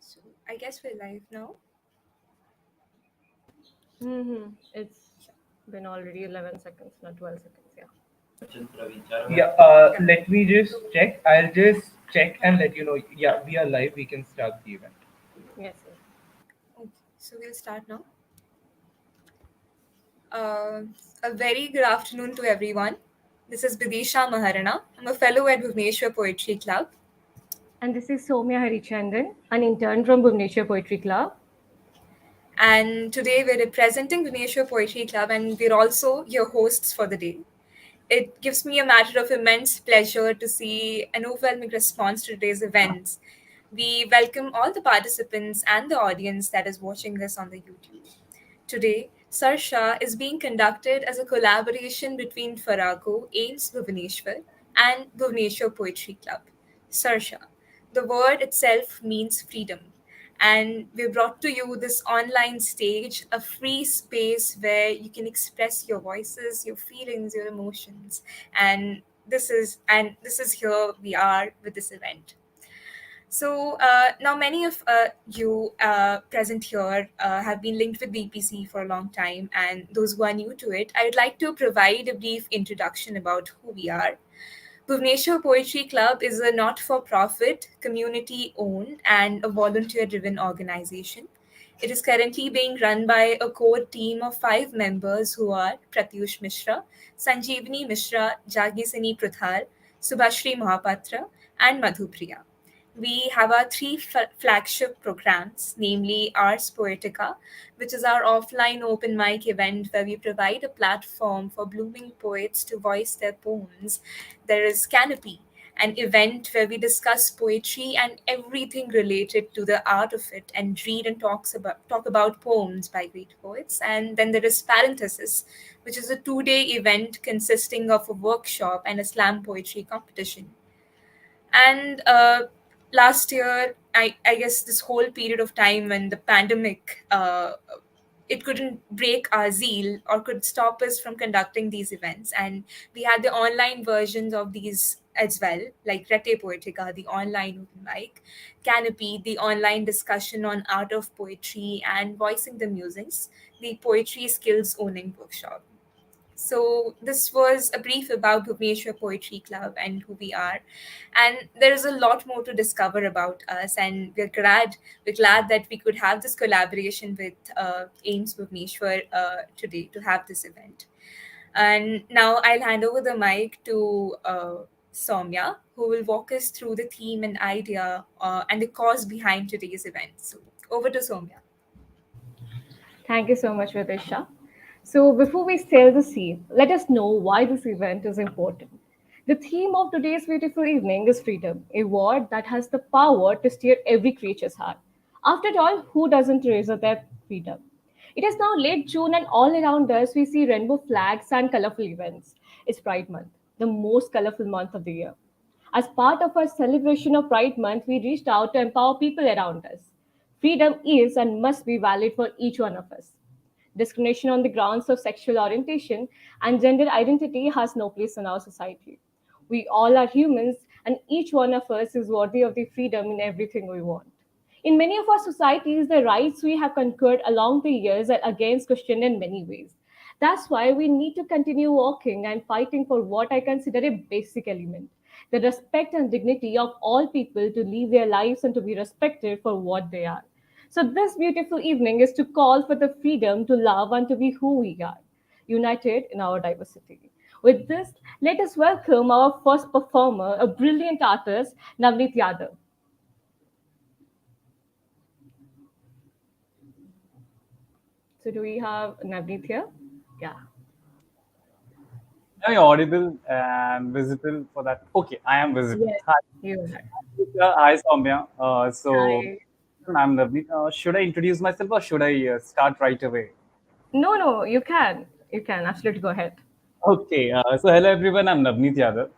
So I guess we're live now. It's been already 11 seconds, not 12 seconds. Yeah. Yeah, Yeah. let me just check. I'll just check and let you know. Yeah, we are live. We can start the event. Yes, yes. Okay. So we'll start now. A very good afternoon to everyone. This is Bidisha Maharana. I'm a fellow at Bhubaneswar Poetry Club. And this is Soumya Harichandan, an intern from Bhubaneswar Poetry Club. And today we're representing Bhubaneswar Poetry Club and we're also your hosts for the day. It gives me a matter of immense pleasure to see an overwhelming response to today's events. We welcome all the participants and the audience that is watching this on the YouTube. Today, Sarsha is being conducted as a collaboration between Farrago, AIIMS Bhubaneswar, and Bhubaneswar Poetry Club. Sarsha. The word itself means freedom. And we brought to you this online stage, a free space where you can express your voices, your feelings, your emotions. And this is here we are with this event. So now many of you present here have been linked with BPC for a long time, and those who are new to it, I would like to provide a brief introduction about who we are. Bhubaneswar Poetry Club is a not-for-profit, community-owned, and a volunteer-driven organization. It is currently being run by a core team of 5 members who are Pratyush Mishra, Sanjeevani Mishra, Jagisini Pruthar, Subhashri Mohapatra, and Madhupriya. We have our three flagship programs, namely Ars Poetica, which is our offline open mic event where we provide a platform for blooming poets to voice their poems. There is Canopy, an event where we discuss poetry and everything related to the art of it and read and talk about poems by great poets. And then there is Parenthesis, which is a 2-day event consisting of a workshop and a slam poetry competition. And last year, I guess this whole period of time when the pandemic, it couldn't break our zeal or could stop us from conducting these events. And we had the online versions of these as well, like Rete Poetica, the online open mic, Canopy, the online discussion on art of poetry and voicing the musings, the poetry skills owning workshop. So this was a brief about Bhubaneswar Poetry Club and who we are. And there is a lot more to discover about us, and we're glad that we could have this collaboration with AIIMS Bhubaneswar today to have this event. And now I'll hand over the mic to Soumya, who will walk us through the theme and idea and the cause behind today's event. So over to Soumya. Thank you so much, Vidisha. So, before we sail the sea, let us know why this event is important. The theme of today's beautiful evening is freedom, a word that has the power to steer every creature's heart. After all, who doesn't treasure their freedom? It is now late June, and all around us we see rainbow flags and colorful events. It's Pride Month, the most colorful month of the year. As part of our celebration of Pride Month, we reached out to empower people around us. Freedom is and must be valid for each one of us. Discrimination on the grounds of sexual orientation and gender identity has no place in our society. We all are humans, and each one of us is worthy of the freedom in everything we want. In many of our societies, the rights we have conquered along the years are against questioned in many ways. That's why we need to continue working and fighting for what I consider a basic element, the respect and dignity of all people to live their lives and to be respected for what they are. So, this beautiful evening is to call for the freedom to love and to be who we are, united in our diversity. With this, let us welcome our first performer, a brilliant artist, Navneet Yadav. So, do we have Navneet here? Yeah. Am I audible and visible for that? Okay, I am visible. Yes, Hi, you are. hi Soumya. Hi. I'm Navneet. Should I introduce myself or should I start right away? No, no, you can. You can absolutely go ahead. Okay, hello everyone. I'm Navneet Yadav,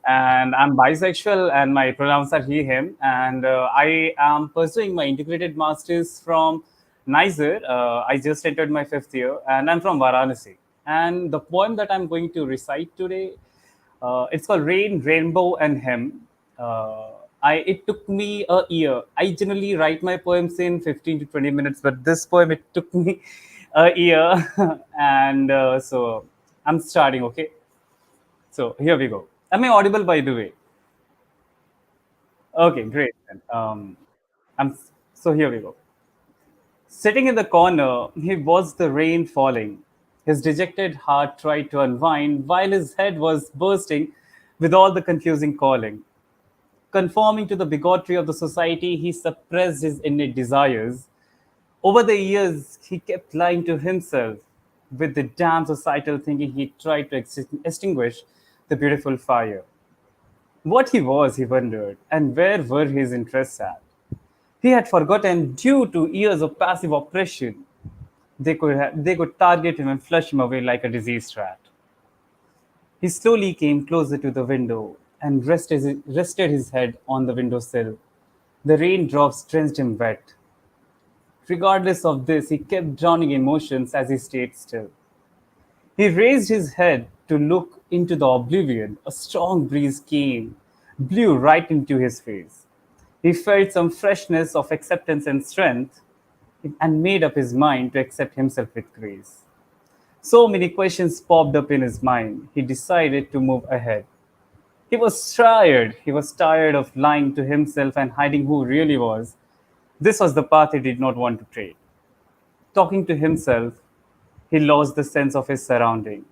and I'm bisexual, and my pronouns are he, him, and I am pursuing my integrated masters from Niger. I just entered my 5th year, and I'm from Varanasi. And the poem that I'm going to recite today, it's called Rain, Rainbow, and Him. Uh, It took me a year. I generally write my poems in 15 to 20 minutes, but this poem it took me a year, and so I'm starting. Okay, so here we go. Am I audible, by the way? Okay, great. I'm so here we go. Sitting in the corner, he watched the rain falling. His dejected heart tried to unwind while his head was bursting with all the confusing calling. Conforming to the bigotry of the society, he suppressed his innate desires. Over the years, he kept lying to himself. With the damn societal thinking, he tried to extinguish the beautiful fire. What he was, he wondered, and where were his interests at? He had forgotten, due to years of passive oppression, they could target him and flush him away like a diseased rat. He slowly came closer to the window and rested his head on the windowsill. The raindrops drenched him wet. Regardless of this, he kept drowning emotions as he stayed still. He raised his head to look into the oblivion. A strong breeze came, blew right into his face. He felt some freshness of acceptance and strength and made up his mind to accept himself with grace. So many questions popped up in his mind. He decided to move ahead. He was tired. He was tired of lying to himself and hiding who he really was. This was the path he did not want to take. Talking to himself, he lost the sense of his surrounding.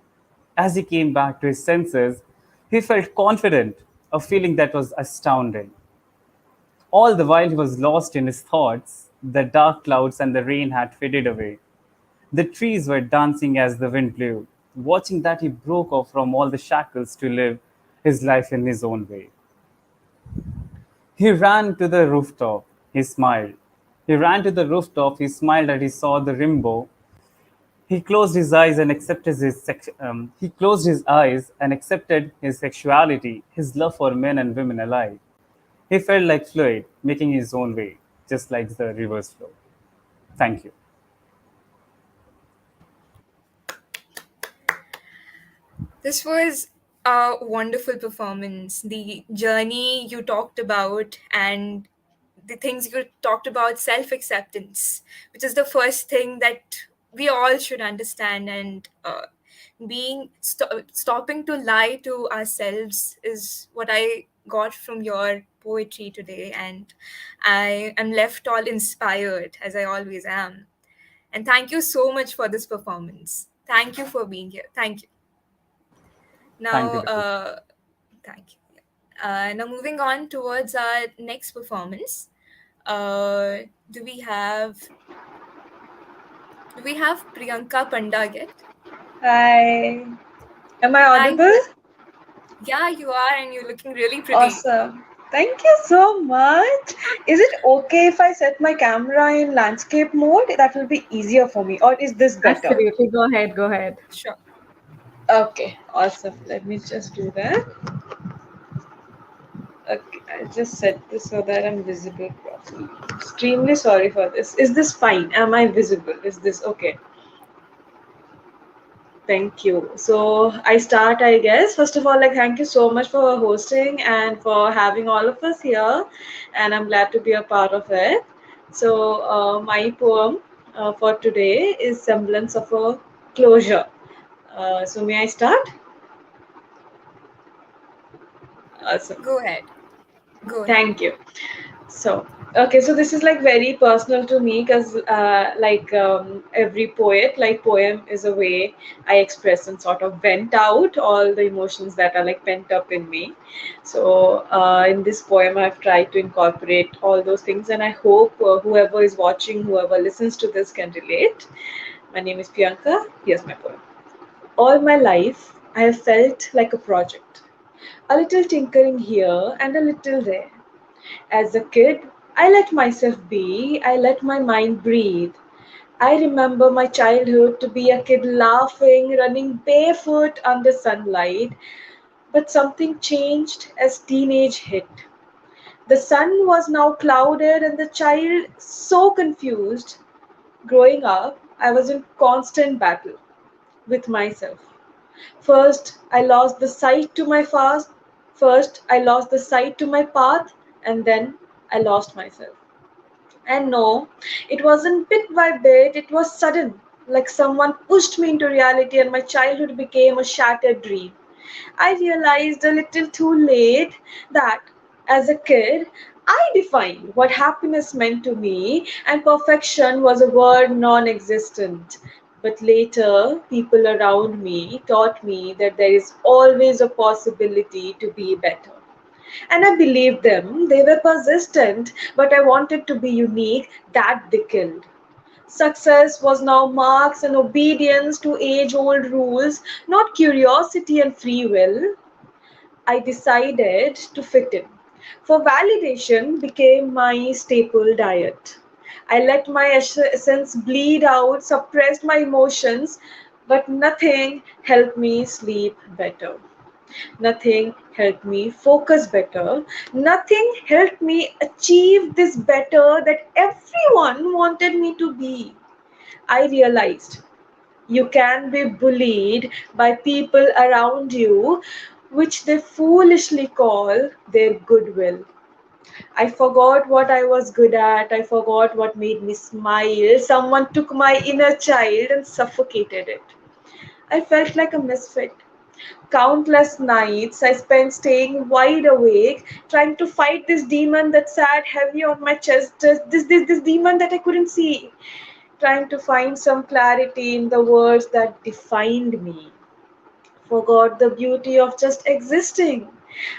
As he came back to his senses, he felt confident, a feeling that was astounding. All the while he was lost in his thoughts, the dark clouds and the rain had faded away. The trees were dancing as the wind blew. Watching that, he broke off from all the shackles to live his life in his own way. He ran to the rooftop. He smiled. He ran to the rooftop. He smiled as he saw the rainbow. He closed his eyes and accepted he closed his eyes and accepted his sexuality, his love for men and women alike. He felt like fluid, making his own way, just like the river's flow. Thank you. This was a wonderful performance. The journey you talked about and the things you talked about, self acceptance, which is the first thing that we all should understand. And stopping to lie to ourselves is what I got from your poetry today. And I am left all inspired, as I always am. And thank you so much for this performance. Thank you for being here. Thank you. Thank you Now, very much. thank you. Now, moving on towards our next performance. Uh, do we have Priyanka Panda yet? Hi. Am I Hi. audible? Yeah, you are, and you're looking really pretty. Awesome. Thank you so much. Is it okay if I set my camera in landscape mode? That will be easier for me. Or is this better? Absolutely. Go ahead. Go ahead. Sure. Okay, awesome. Let me just do that. Okay, I'll just set this so that I'm visible properly. Extremely sorry for this. Is this fine? Am I visible? Is this okay? Thank you. So I start, I guess. First of all, like, thank you so much for hosting and for having all of us here. And I'm glad to be a part of it. So, my poem for today is Semblance of a Closure. So, may I start? Awesome. Go ahead. Go ahead. Thank you. So, okay, so this is like very personal to me because, every poet, like poem is a way I express and sort of vent out all the emotions that are like pent up in me. So, in this poem, I've tried to incorporate all those things, and I hope whoever is watching, whoever listens to this can relate. My name is Priyanka. Here's my poem. All my life, I have felt like a project, a little tinkering here and a little there. As a kid, I let myself be, I let my mind breathe. I remember my childhood to be a kid laughing, running barefoot under sunlight, but something changed as teenage hit. The sun was now clouded and the child so confused. Growing up, I was in constant battle with myself. First, I lost the sight to my path, and then I lost myself. And no, it wasn't bit by bit, it was sudden. Like someone pushed me into reality and my childhood became a shattered dream. I realized a little too late that as a kid, I defined what happiness meant to me, and perfection was a word non existent. But later, people around me taught me that there is always a possibility to be better. And I believed them. They were persistent, but I wanted to be unique. That they killed. Success was now marks and obedience to age old rules, not curiosity and free will. I decided to fit in. For validation became my staple diet. I let my essence bleed out, suppressed my emotions, but nothing helped me sleep better. Nothing helped me focus better. Nothing helped me achieve this better that everyone wanted me to be. I realized you can be bullied by people around you, which they foolishly call their goodwill. I forgot what I was good at. I forgot what made me smile. Someone took my inner child and suffocated it. I felt like a misfit. Countless nights I spent staying wide awake, trying to fight this demon that sat heavy on my chest, this demon that I couldn't see, trying to find some clarity in the words that defined me. Forgot the beauty of just existing.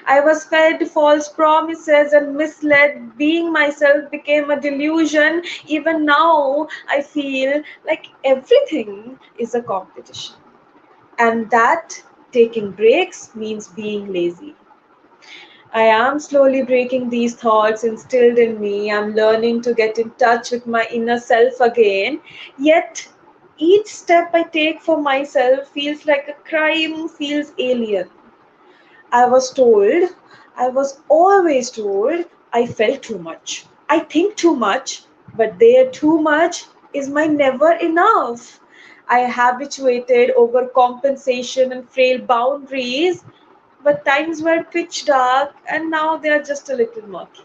I was fed false promises and misled. Being myself became a delusion. Even now, I feel like everything is a competition. And that taking breaks means being lazy. I am slowly breaking these thoughts instilled in me. I'm learning to get in touch with my inner self again. Yet, each step I take for myself feels like a crime, feels alien. I was told, I was always told, I felt too much. I think too much, but there too much is my never enough. I habituated over compensation and frail boundaries, but times were pitch dark and now they are just a little murky.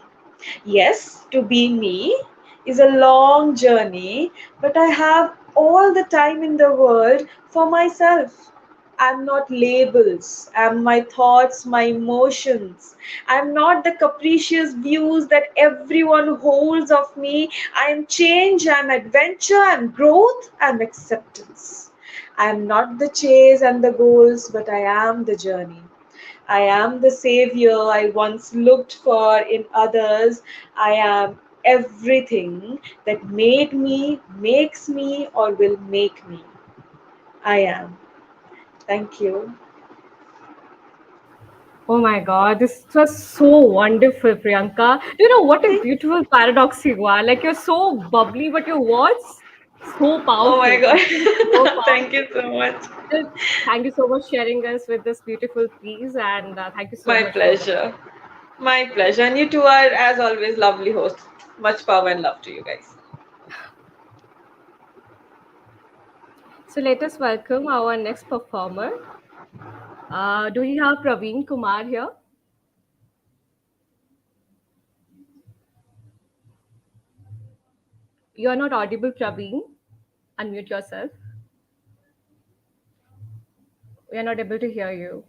Yes, to be me is a long journey, but I have all the time in the world for myself. I'm not labels. I'm my thoughts, my emotions. I'm not the capricious views that everyone holds of me. I'm change, I'm adventure, I'm growth, I'm acceptance. I'm not the chase and the goals, but I am the journey. I am the savior I once looked for in others. I am everything that made me, makes me, or will make me. I am. Thank you. Oh my God, this was so wonderful, Priyanka. Do you know what a beautiful paradox you are? Like you're so bubbly, but your words so Oh my powerful. god. So Thank you powerful. so much. Well, thank you so much sharing us with this beautiful piece, and thank you so My much for this. pleasure. My pleasure. And you two are, as always, lovely hosts. Much power and love to you guys. So let us welcome our next performer. Do we have Praveen Kumar here? You are not audible, Praveen. Unmute yourself. We are not able to hear you.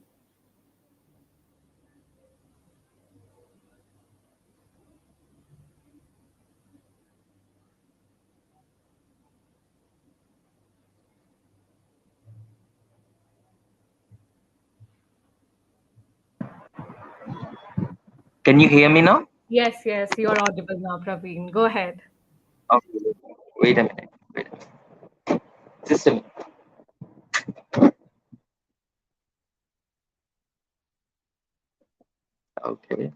Can you hear me now? Yes, yes, you are audible now, Praveen. Go ahead. Okay. Wait a minute. Wait a minute. Just a minute. Okay.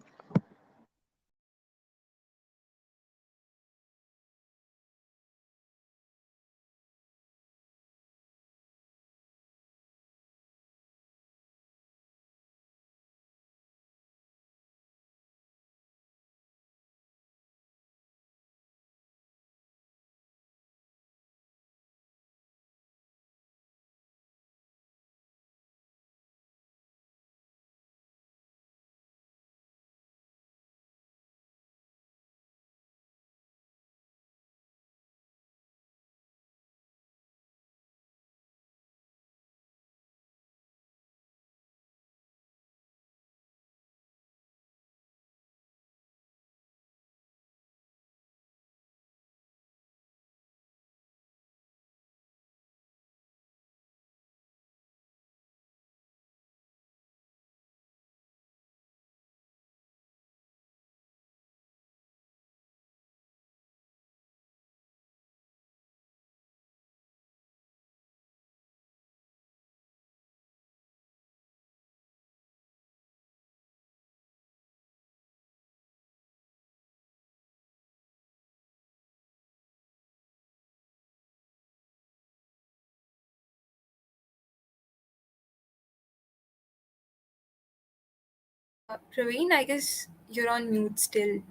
Praveen, I guess you're on mute still.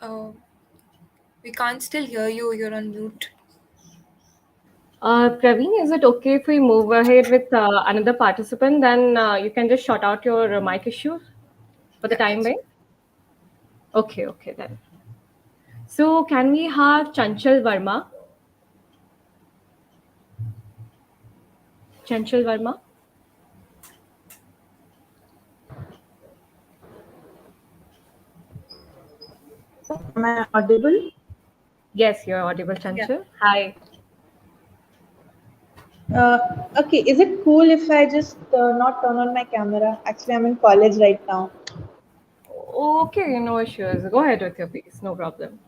Uh, we can't still hear you. You're on mute. Praveen, is it okay if we move ahead with another participant? Then you can just shut out your mic issue for the Yeah, time that's being. Okay, then. So can we have Chanchal Verma? Chanchal Verma? Am I audible? Yes, you're audible, yeah. Chanchal. Hi. Okay, is it cool if I just not turn on my camera? Actually, I'm in college right now. Okay, no issues. Go ahead with your piece. No problem.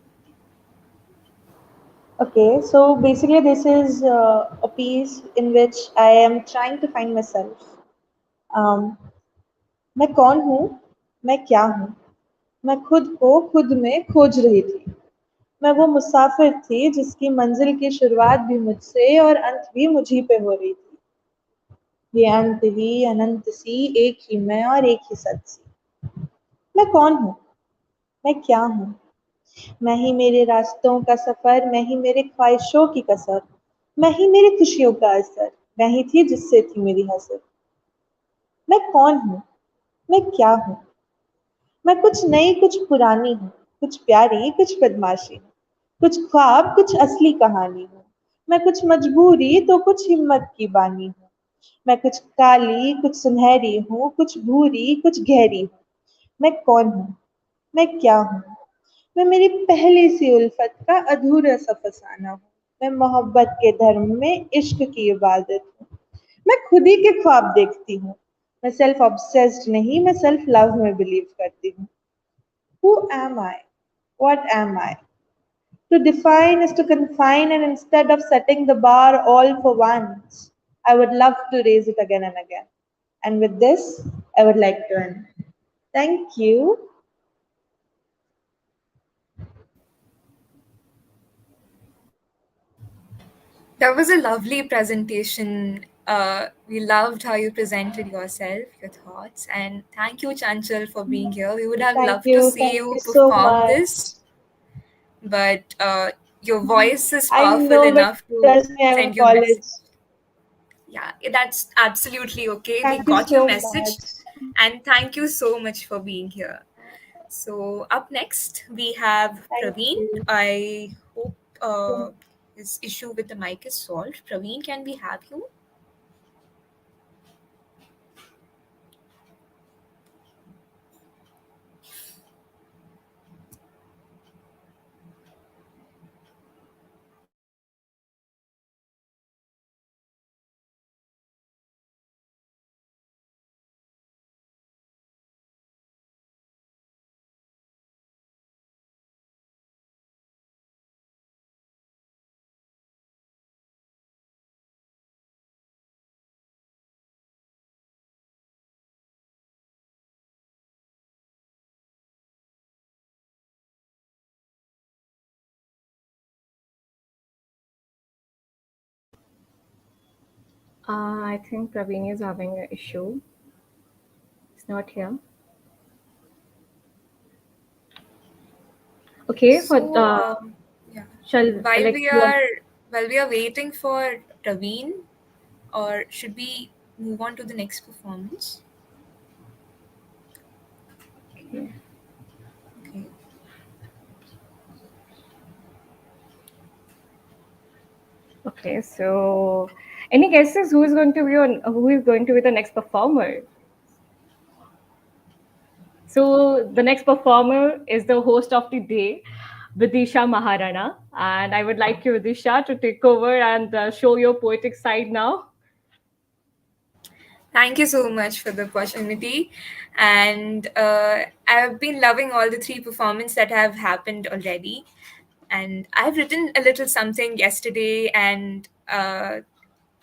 Okay, so basically, this is a piece in which I am trying to find myself. Um, मैं कौन हूँ मैं क्या हूँ मैं खुद को खुद में खोज रही थी मैं वो मुसाफिर थी जिसकी मंजिल की शुरुआत भी मुझसे और अंत भी मुझी पे हो रही थी ये अंत ही अनंत सी एक ही मैं और एक ही सच सी मैं कौन हूँ मैं क्या हूँ मैं ही मेरे रास्तों का सफर मैं ही मेरे ख्वाहिशों की कसर मैं ही मेरी खुशियों का असर मैं ही थी जिससे थी मेरी हसर मैं कौन हूँ मैं क्या हूँ मैं कुछ नई कुछ पुरानी हूँ कुछ प्यारी कुछ बदमाशी हूँ कुछ ख्वाब कुछ असली कहानी हूँ मैं कुछ मजबूरी तो कुछ हिम्मत की बानी हूँ मैं कुछ काली कुछ सुनहरी हूँ कुछ भूरी कुछ गहरी हूँ मैं कौन हूँ मैं क्या हूँ मैं मेरी पहली सी उल्फत का अधूरा सा फसाना हूँ मैं मोहब्बत के धर्म में इश्क की इबादत हूँ मैं खुद ही के ख्वाब देखती हूँ मैं सेल्फ ऑब्सेस्ड नहीं मैं सेल्फ लव में बिलीव करती हूँ Who am I? What am I? To define is to confine, and instead of setting the bar all for once, I would love to raise it again and again. And with this, I would like to end. Thank you. That was a lovely presentation. We loved how you presented yourself, your thoughts, and thank you, Chanchal, for being here. We would have Thank loved to you. see Thank you you so perform much. this, but your voice is I powerful know, but enough to trust me, I'm in send your college. message. Yeah, that's absolutely okay. We Thank you got your so message, much. and thank you so much for being here. So, up next, we have Thank Praveen. you. I hope his issue with the mic is solved. Praveen, can we have you? I think Praveen is having an issue. It's not here. Okay, for So, yeah, shall while like we you want are while we are waiting for Praveen, or should we move on to the next performance? okay. Okay. Okay, so any guesses who is going to be who is going to be the next performer? So the next performer is the host of the day, Vidisha Maharana, and I would like you, Vidisha, to take over and show your poetic side now. Thank you so much for the opportunity. And I've been loving all the three performances that have happened already. And I've written a little something yesterday, and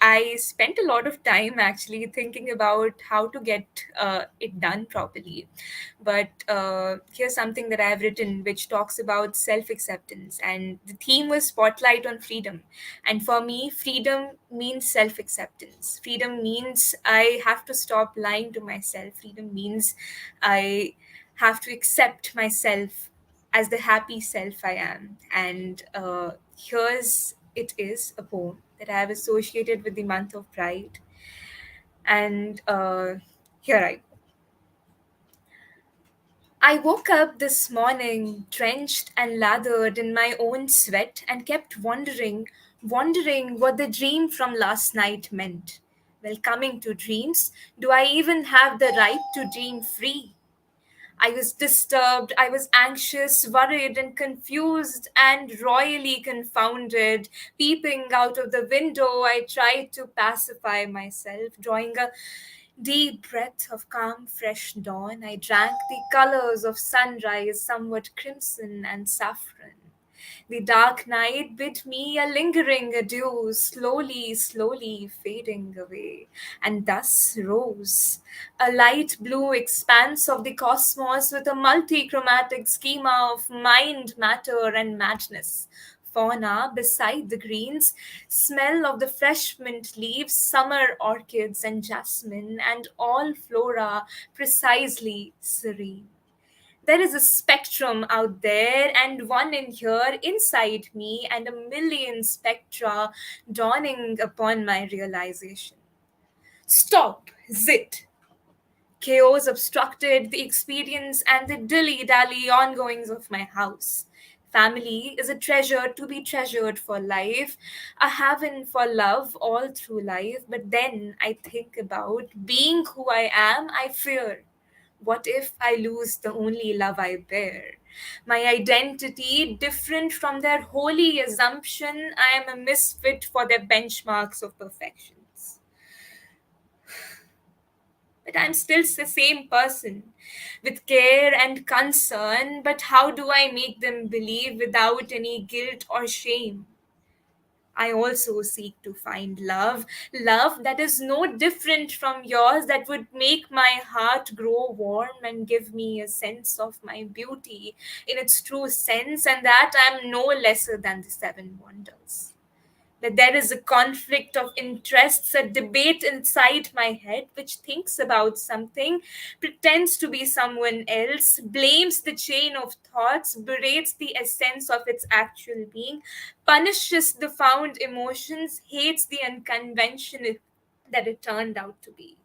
I spent a lot of time actually thinking about how to get it done properly. But here's something that I've written which talks about self acceptance. And the theme was Spotlight on Freedom. And for me, freedom means self acceptance. Freedom means I have to stop lying to myself. Freedom means I have to accept myself as the happy self I am. And here's it is a poem that I have associated with the month of Pride. And here I go. I woke up this morning drenched and lathered in my own sweat and kept wondering what the dream from last night meant. Well, coming to dreams, do I even have the right to dream free? I was disturbed, I was anxious, worried, and confused, and royally confounded. Peeping out of the window, I tried to pacify myself, drawing a deep breath of calm, fresh dawn. I drank the colors of sunrise, somewhat crimson and saffron. The dark night bid me a lingering adieu, slowly fading away, and thus rose a light blue expanse of the cosmos with a multi-chromatic schema of mind, matter, and madness. Fauna beside the greens, smell of the fresh mint leaves, summer orchids and jasmine, and all flora precisely serene. There is a spectrum out there, and one in here inside me, and a million spectra dawning upon my realization. Stop, zit! Chaos obstructed the experience and the dilly dally ongoings of my house. Family is a treasure to be treasured for life, a haven for love all through life. But then I think about being who I am, I fear. What if I lose the only love I bear? My identity, different from their holy assumption, I am a misfit for their benchmarks of perfections. But I'm still the same person with care and concern. But how do I make them believe without any guilt or shame? I also seek to find love that is no different from yours, that would make my heart grow warm and give me a sense of my beauty in its true sense, and that I am no lesser than the seven wonders. That there is a conflict of interests, a debate inside my head which thinks about something, pretends to be someone else, blames the chain of thoughts, berates the essence of its actual being, punishes the found emotions, hates the unconventional that it turned out to be,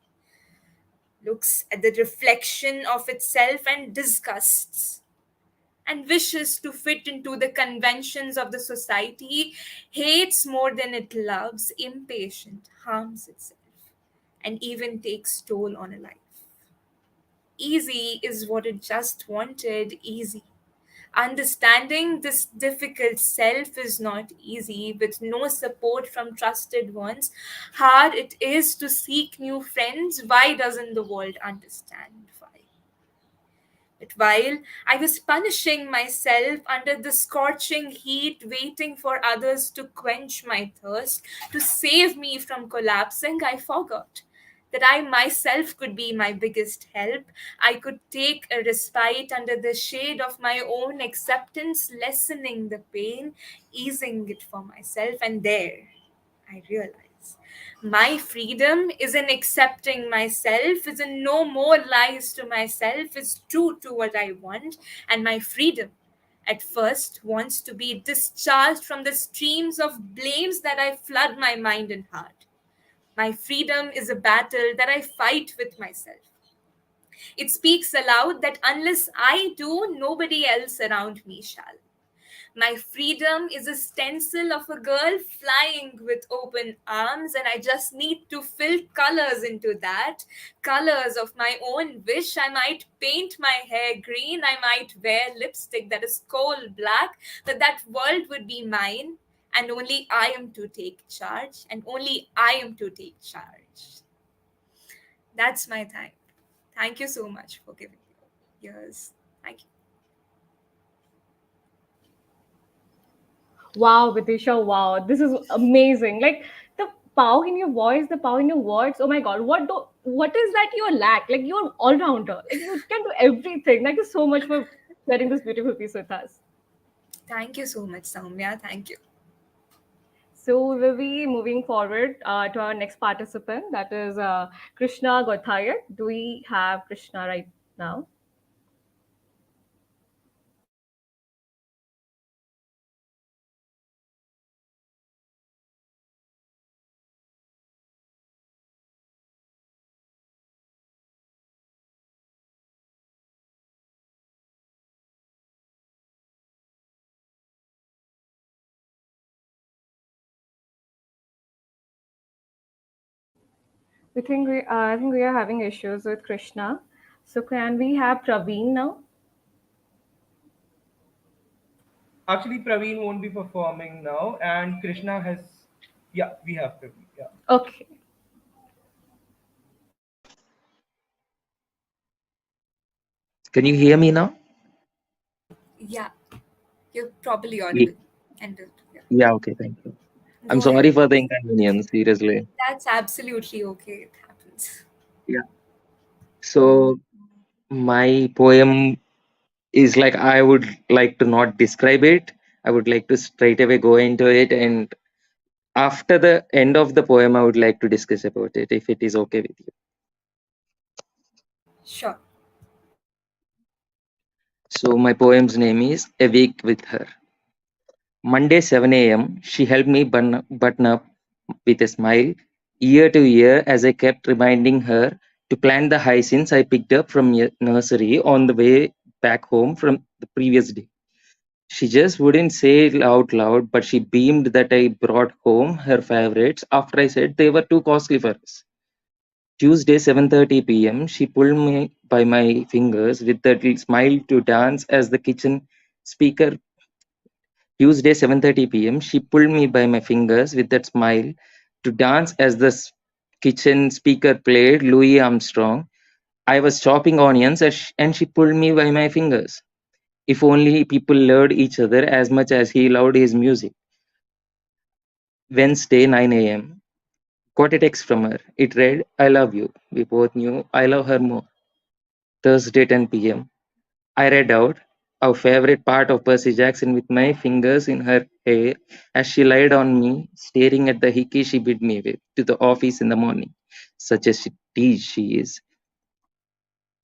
looks at the reflection of itself and disgusts and wishes to fit into the conventions of the society, hates more than it loves, impatient, harms itself, and even takes toll on a life. Easy is what it just wanted, easy. Understanding this difficult self is not easy, with no support from trusted ones. Hard it is to seek new friends. Why doesn't the world understand why? But while I was punishing myself under the scorching heat, waiting for others to quench my thirst, to save me from collapsing, I forgot that I myself could be my biggest help. I could take a respite under the shade of my own acceptance, lessening the pain, easing it for myself, and there I realize my freedom is in accepting myself, is in no more lies to myself, is true to what I want, and my freedom at first wants to be discharged from the streams of blames that I flood my mind and heart. My freedom is a battle that I fight with myself. It speaks aloud that unless I do, nobody else around me shall. My freedom is a stencil of a girl flying with open arms, and I just need to fill colors into that. Colors of my own wish. I might paint my hair green, I might wear lipstick that is coal black, but that world would be mine, and only I am to take charge, and only I am to take charge. That's my time. Thank you so much for giving me yours. Thank you. Wow, Vidisha, wow, this is amazing. Like the power in your voice, the power in your words. Oh my God, what is that you lack? Like you're all rounder. Like you can do everything. Thank you so much for sharing this beautiful piece with us. Thank you so much, Soumya. Thank you. So we will be moving forward to our next participant. That is Krishna Gothayat. Do we have Krishna right now? I think we are having issues with Krishna. So can we have Praveen now? Actually, Praveen won't be performing now, and Krishna has. Yeah, we have Praveen. Yeah. Okay. Can you hear me now? Yeah, you're properly Ye- audible. And yeah. Yeah, okay, thank you. I'm Go ahead. sorry for the inconvenience, seriously. That's absolutely okay. It happens. Yeah. So my poem is like I would like to not describe it. I would like to straight away go into it, and after the end of the poem, I would like to discuss about it if it is okay with you. Sure. So my poem's name is A Week with Her. Monday 7 a.m. She helped me button up with a smile, year to year, as I kept reminding her to plant the hyacinths I picked up from nursery on the way back home from the previous day. She just wouldn't say it out loud, but she beamed that I brought home her favorites after I said they were too costly for us. Tuesday 7:30 p.m. She pulled me by my fingers with that little smile to dance as the kitchen speaker. Tuesday 7:30 p.m. She pulled me by my fingers with that smile to dance as the kitchen speaker played Louis Armstrong. I was chopping onions and she pulled me by my fingers. If only people loved each other as much as he loved his music. Wednesday 9 a.m. Got a text from her. It read, I love you. We both knew I love her more. Thursday 10 p.m. I read out our favorite part of Percy Jackson with my fingers in her hair as she lied on me, staring at the hickey she bid me with to the office in the morning. Such a tease she is.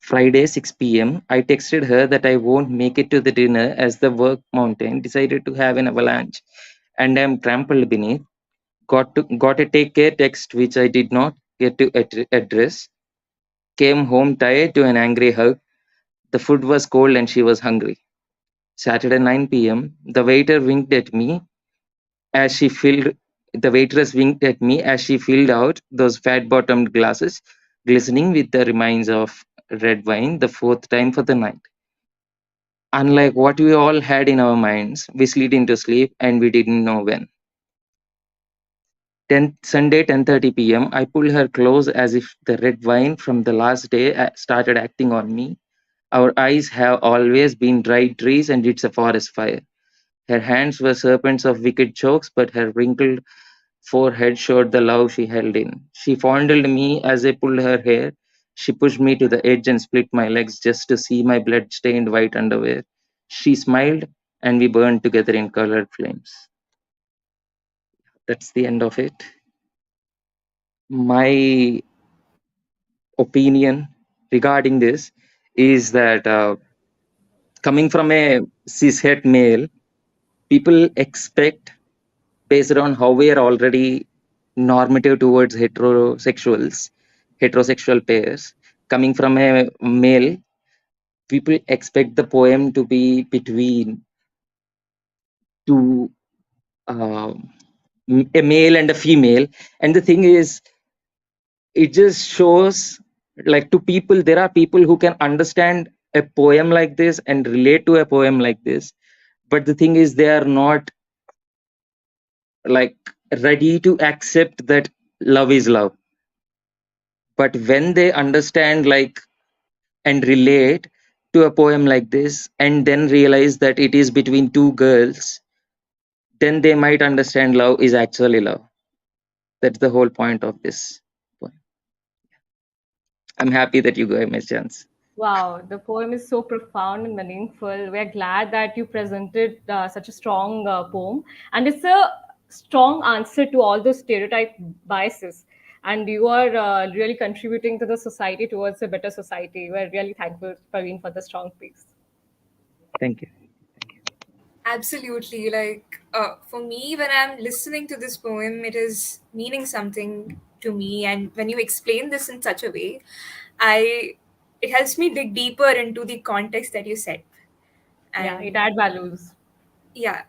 Friday 6 p.m. I texted her that I won't make it to the dinner as the work mountain decided to have an avalanche and I'm trampled beneath. Got a take care text which I did not get to address. Came home tired to an angry hug. The food was cold and she was hungry. Saturday 9 p.m. As she filled the waitress winked at me as she filled out those fat-bottomed glasses, glistening with the remains of red wine the fourth time for the night. Unlike what we all had in our minds, we slid into sleep and we didn't know when. Sunday 10:30 p.m. I pulled her close as if the red wine from the last day started acting on me. Our eyes have always been dry trees and it's a forest fire. Her hands were serpents of wicked chokes, but her wrinkled forehead showed the love she held in. She fondled me as I pulled her hair. She pushed me to the edge and split my legs just to see my blood-stained white underwear. She smiled, and we burned together in colored flames. That's the end of it. My opinion regarding this is that coming from a cishet male, people expect, based on how we are already normative towards heterosexual pairs, coming from a male, people expect the poem to be between two, uh, a male and a female. And the thing is, it just shows, like, to people, there are people who can understand a poem like this and relate to a poem like this. But the thing is, they are not, like, ready to accept that love is love. But when they understand, like, and relate to a poem like this and then realize that it is between two girls, then they might understand love is actually love. That's the whole point of this poem. I'm happy that you gave me a chance. Wow, the poem is so profound and meaningful. We're glad that you presented such a strong poem, and it's a strong answer to all those stereotype biases. And you are really contributing to the society towards a better society. We're really thankful, Praveen, for the strong piece. Thank you. Absolutely. Like, for me, when I'm listening to this poem, it is meaning something to me. And when you explain this in such a way, I it helps me dig deeper into the context that you set. Yeah, it And add values. yeah,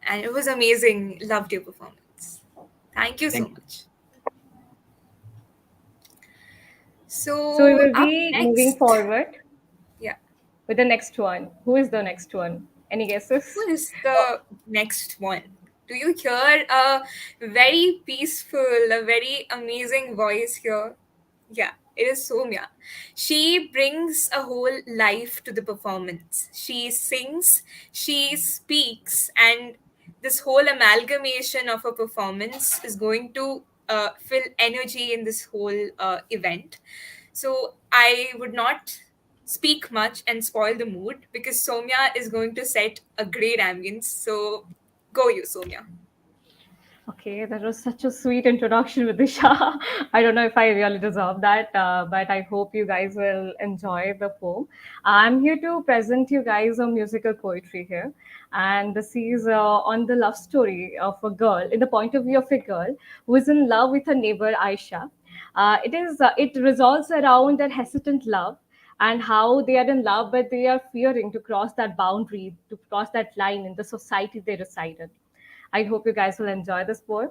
and it was amazing. Loved your performance. Thank you so Thank you. much. So we So will up be moving next, forward yeah, with the next one. Who is the next one? Any who guesses? is the next one? Do you hear a very peaceful, a very amazing voice here? Yeah, it is Somya. She brings a whole life to the performance. She sings, she speaks, and this whole amalgamation of a performance is going to fill energy in this whole event. So I would not speak much and spoil the mood because Somya is going to set a great ambience. So go you, Somya. Okay, that was such a sweet introduction, Vidisha. I don't know if I really deserve that, but I hope you guys will enjoy the poem. I'm here to present you guys a musical poetry here, and this is on the love story of a girl, in the point of view of a girl who is in love with her neighbor Aisha. It resolves around their hesitant love and how they are in love, but they are fearing to cross that boundary, to cross that line in the society they reside in. I hope you guys will enjoy this poem.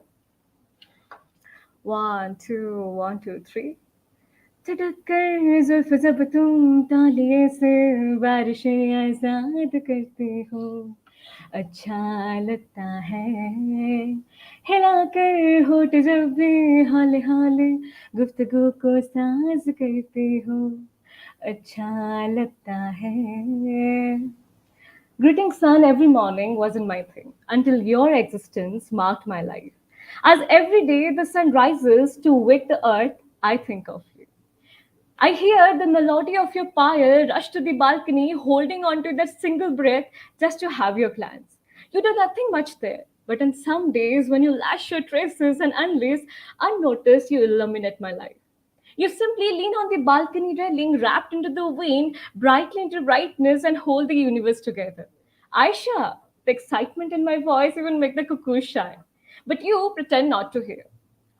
One, two, one, two, three. चटक कर जुल्फ जब तुम तालिए से बारिशें आजाद करती हो अच्छा लगता है हिला कर होठ जब भी हौले हौले गुफ्तगू को साज करती हो अच्छा लगता है. Greeting sun every morning wasn't my thing until your existence marked my life. As every day the sun rises to wake the earth, I think of you. I hear the melody of your pyre rush to the balcony, holding on to that single breath just to have your glance. You do nothing much there, but on some days when you lash your traces and unlace, unnoticed, you illuminate my life. You simply lean on the balcony railing, wrapped into the wind, brightly into brightness, and hold the universe together. Aisha, the excitement in my voice even make the cuckoo shy. But you pretend not to hear.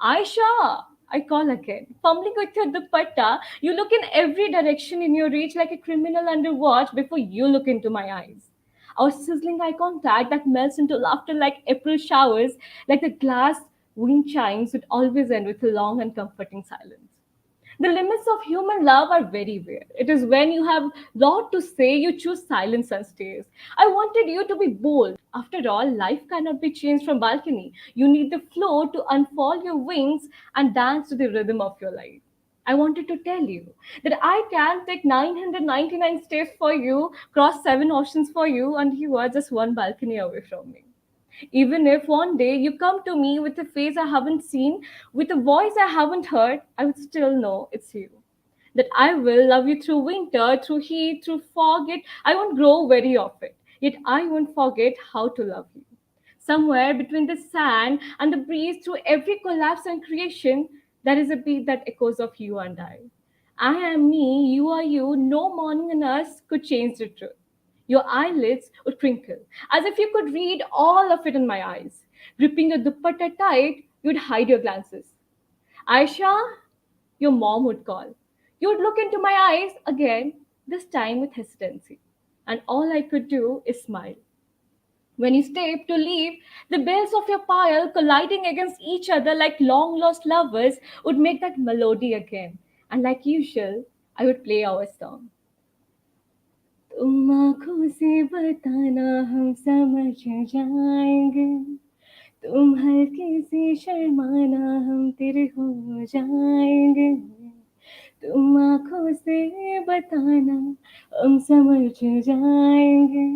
Aisha, I call again. Fumbling with your dupatta, you look in every direction in your reach like a criminal under watch before you look into my eyes. Our sizzling eye contact that melts into laughter like April showers, like the glass wind chimes, would always end with a long and comforting silence. The limits of human love are very rare. It is when you have lot to say, you choose silence and stays. I wanted you to be bold. After all, life cannot be changed from balcony. You need the floor to unfold your wings and dance to the rhythm of your life. I wanted to tell you that I can take 999 steps for you, cross 7 oceans for you, and you are just one balcony away from me. Even if one day you come to me with a face I haven't seen, with a voice I haven't heard, I would still know it's you. That I will love you through winter, through heat, through fog, yet I won't grow weary of it. Yet I won't forget how to love you. Somewhere between the sand and the breeze, through every collapse and creation, there is a beat that echoes of you and I. I am me, you are you, no morning in us could change the truth. Your eyelids would twinkle, as if you could read all of it in my eyes. Gripping your dupatta tight, you'd hide your glances. Aisha, your mom would call. You would look into my eyes again, this time with hesitancy. And all I could do is smile. When you stepped to leave, the bells of your pile colliding against each other like long lost lovers would make that melody again. And like usual, I would play our song. तुम आंखों से बताना हम समझ जाएंगे तुम हल्के से शर्माना हम तेरे हो जाएंगे तुम आंखों से बताना हम समझ जाएंगे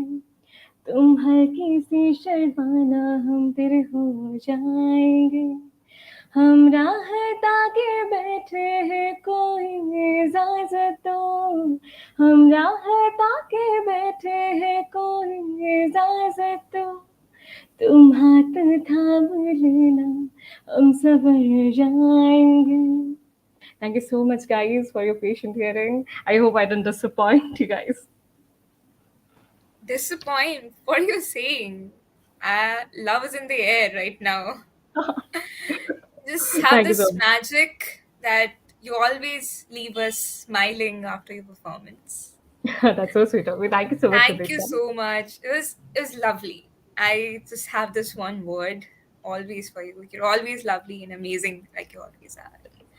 तुम हल्के से शर्माना हम तेरे हो जाएंगे हम राह ताके बैठे हैं कोई इजाजत दो, हम राह ताके बैठे हैं कोई इजाजत दो, तुम हाथ थाम लेना हम सफर जाएंगे. Thank you so much, guys, for your patient hearing. I hope I didn't disappoint you guys. Disappoint? What are you saying? Love is in the air right now. Just have Thank you so this much. magic that you always leave us smiling after your performance. That's so sweet of you. Thank you so much, Thank you Sudhika. so much. It was lovely. I just have this one word always for you. You're always lovely and amazing, like you always are.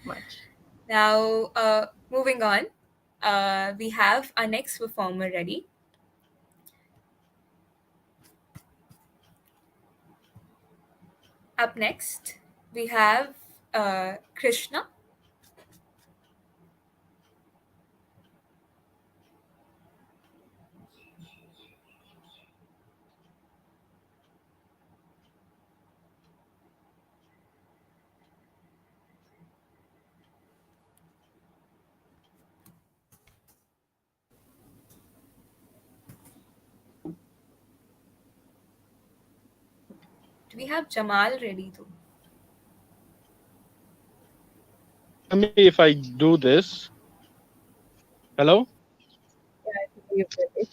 Much. Now, moving on, we have our next performer ready. Up next, we have Krishna. Do we have Jamal ready too? Tell me if I do this. Hello? You're ready.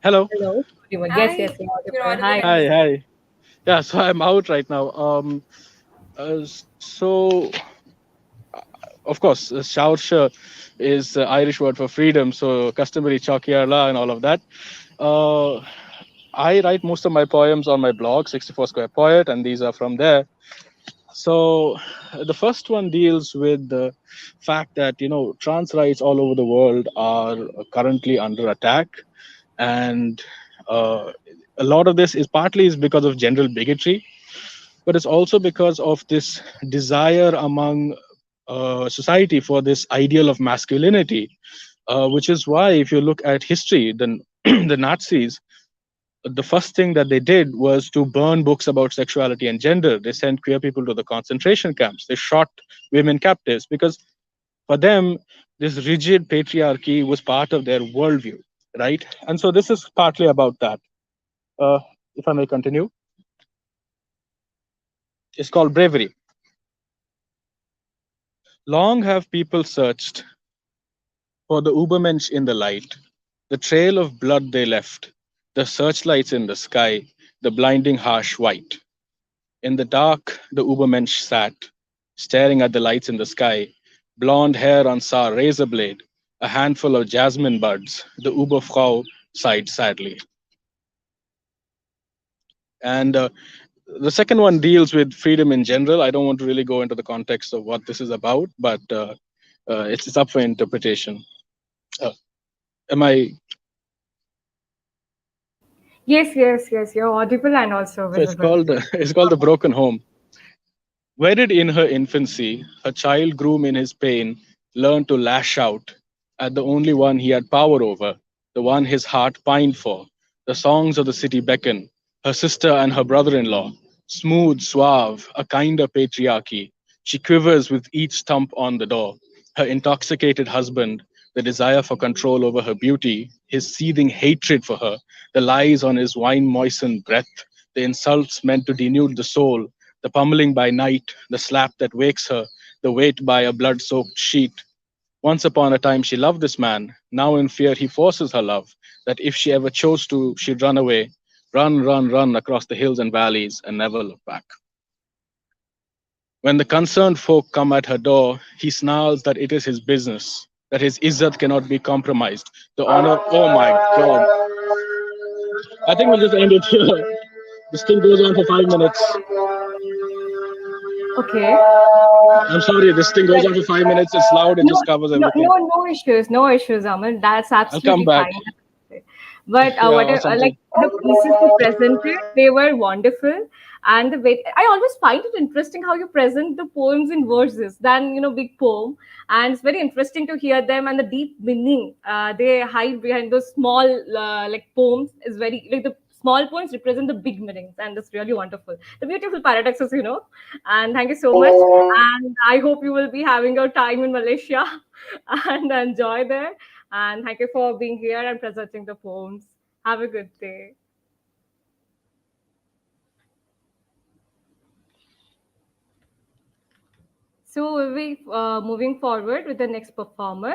Hello? Hello. Everyone. Yes, Hi, yes, you're you're audible. audible Hi. and Hi, visible. hi. Yeah, so I'm out right now. So of course, SAOIRSE is the Irish word for freedom, so customary chokiarla and all of that. Uh, I write most of my poems on my blog, 64 Square Poet, and these are from there. So the first one deals with the fact that trans rights all over the world are currently under attack, and uh, a lot of this is partly is because of general bigotry, but it's also because of this desire among society for this ideal of masculinity, which is why if you look at history, then the Nazis, the first thing that they did was to burn books about sexuality and gender. They sent queer people to the concentration camps. They shot women captives because for them, this rigid patriarchy was part of their worldview, right? And so this is partly about that. Uh, if I may continue, it's called Bravery. Long have people searched for the Ubermensch in the light, the trail of blood they left, the searchlights in the sky, the blinding harsh white. In the dark, the Ubermensch sat, staring at the lights in the sky, blonde hair on sour razor blade, a handful of jasmine buds. The Uberfrau sighed sadly. And the second one deals with freedom in general. I don't want to really go into the context of what this is about, but it's up for interpretation. Am I? Yes, yes, yes. You're audible and also So it's visible. called it's called The Broken Home. Where did in her infancy her child groom in his pain learn to lash out at the only one he had power over, the one his heart pined for? The songs of the city beckon, her sister and her brother-in-law, smooth, suave, a kinder patriarchy. She quivers with each thump on the door. Her intoxicated husband, the desire for control over her beauty, his seething hatred for her, the lies on his wine-moistened breath, the insults meant to denude the soul, the pummeling by night, the slap that wakes her, the weight by a blood soaked sheet. Once upon a time, she loved this man. Now, in fear, he forces her love, that if she ever chose to, she'd run away, run, run, run across the hills and valleys and never look back. When the concerned folk come at her door, he snarls that it is his business, that his izzat cannot be compromised. The honor, oh my God. I think we'll just end it here. This thing goes on for 5 minutes. Okay. I'm sorry, this thing goes Like, on for 5 minutes. It's loud. It no, just covers no, everything. no, no issues, no issues, Aman. That's I'll come absolutely back. fine. But Yeah, or whatever, something. like the pieces you presented, they were wonderful. And the way I always find it interesting how you present the poems in verses than big poem, and it's very interesting to hear them and the deep meaning they hide behind those small like poems is very like the small points represent the big meanings, and it's really wonderful. The beautiful paradoxes, And thank you so much. And I hope you will be having your time in Malaysia and enjoy there. And thank you for being here and presenting the poems. Have a good day. So we'll be moving forward with the next performer.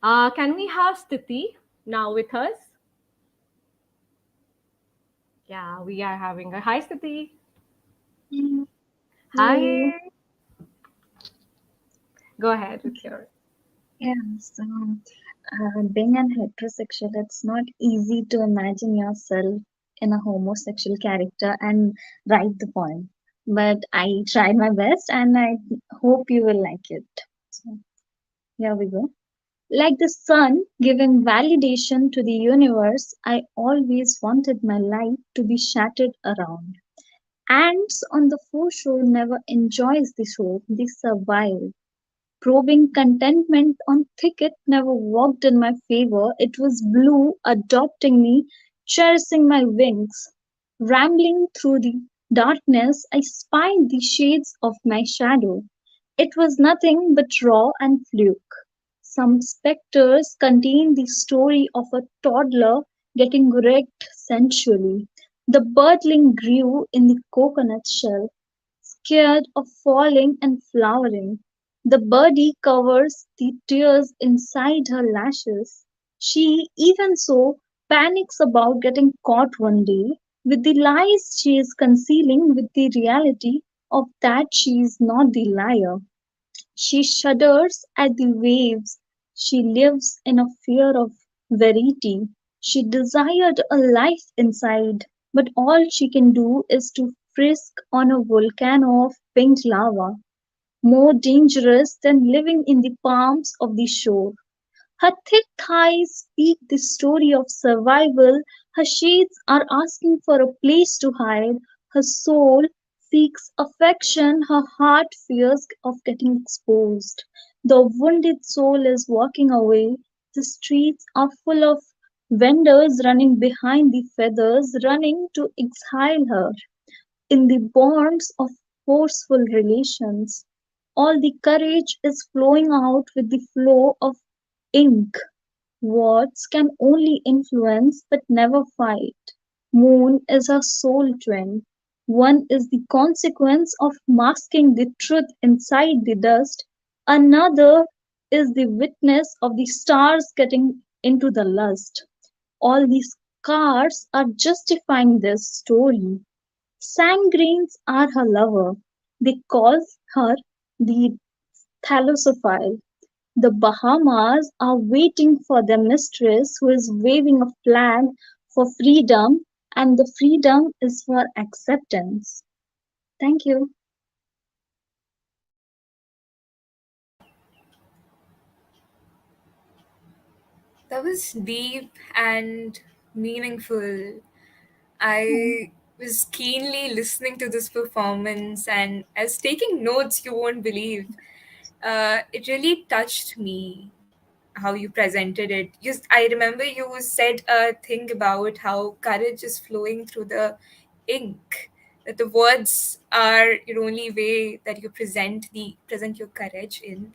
Can we have Stiti now with us? Yeah, we are having a hi, Stiti. Mm, Hello. Hi. Go ahead with your. Yeah, so being an heterosexual, it's not easy to imagine yourself in a homosexual character and write the poem. But I tried my best and I hope you will like it. So here we go. Like the sun giving validation to the universe, I always wanted my life to be shattered around. Ants on the foreshore never enjoys the shore, they survive. Probing contentment on thicket never worked in my favor. It was blue adopting me, cherishing my wings. Rambling through the darkness, I spied the shades of my shadow. It was nothing but raw and fluke. Some spectres contain the story of a toddler getting wrecked sensually. The birdling grew in the coconut shell, scared of falling and flowering. The birdie covers the tears inside her lashes. She, even so, panics about getting caught one day with the lies she is concealing with the reality of that she is not the liar. She shudders at the waves. She lives in a fear of verity. She desired a life inside, but all she can do is to frisk on a volcano of pink lava, more dangerous than living in the palms of the shore. Her thick thighs speak the story of survival. Her shades are asking for a place to hide. Her soul seeks affection. Her heart fears of getting exposed. The wounded soul is walking away. The streets are full of vendors running behind the feathers, running to exile her in the bonds of forceful relations. All the courage is flowing out with the flow of ink. Words can only influence but never fight. Moon is her soul twin. One is the consequence of masking the truth inside the dust. Another is the witness of the stars getting into the lust. All these scars are justifying this story. Sanguines are her lover. They call her the Thalassophile. The Bahamas are waiting for their mistress who is waving a flag for freedom, and the freedom is for acceptance. Thank you. That was deep and meaningful. I was keenly listening to this performance and I was taking notes you won't believe. It really touched me how you presented it. I remember you said a thing about how courage is flowing through the ink. That the words are your only way that you present your courage in.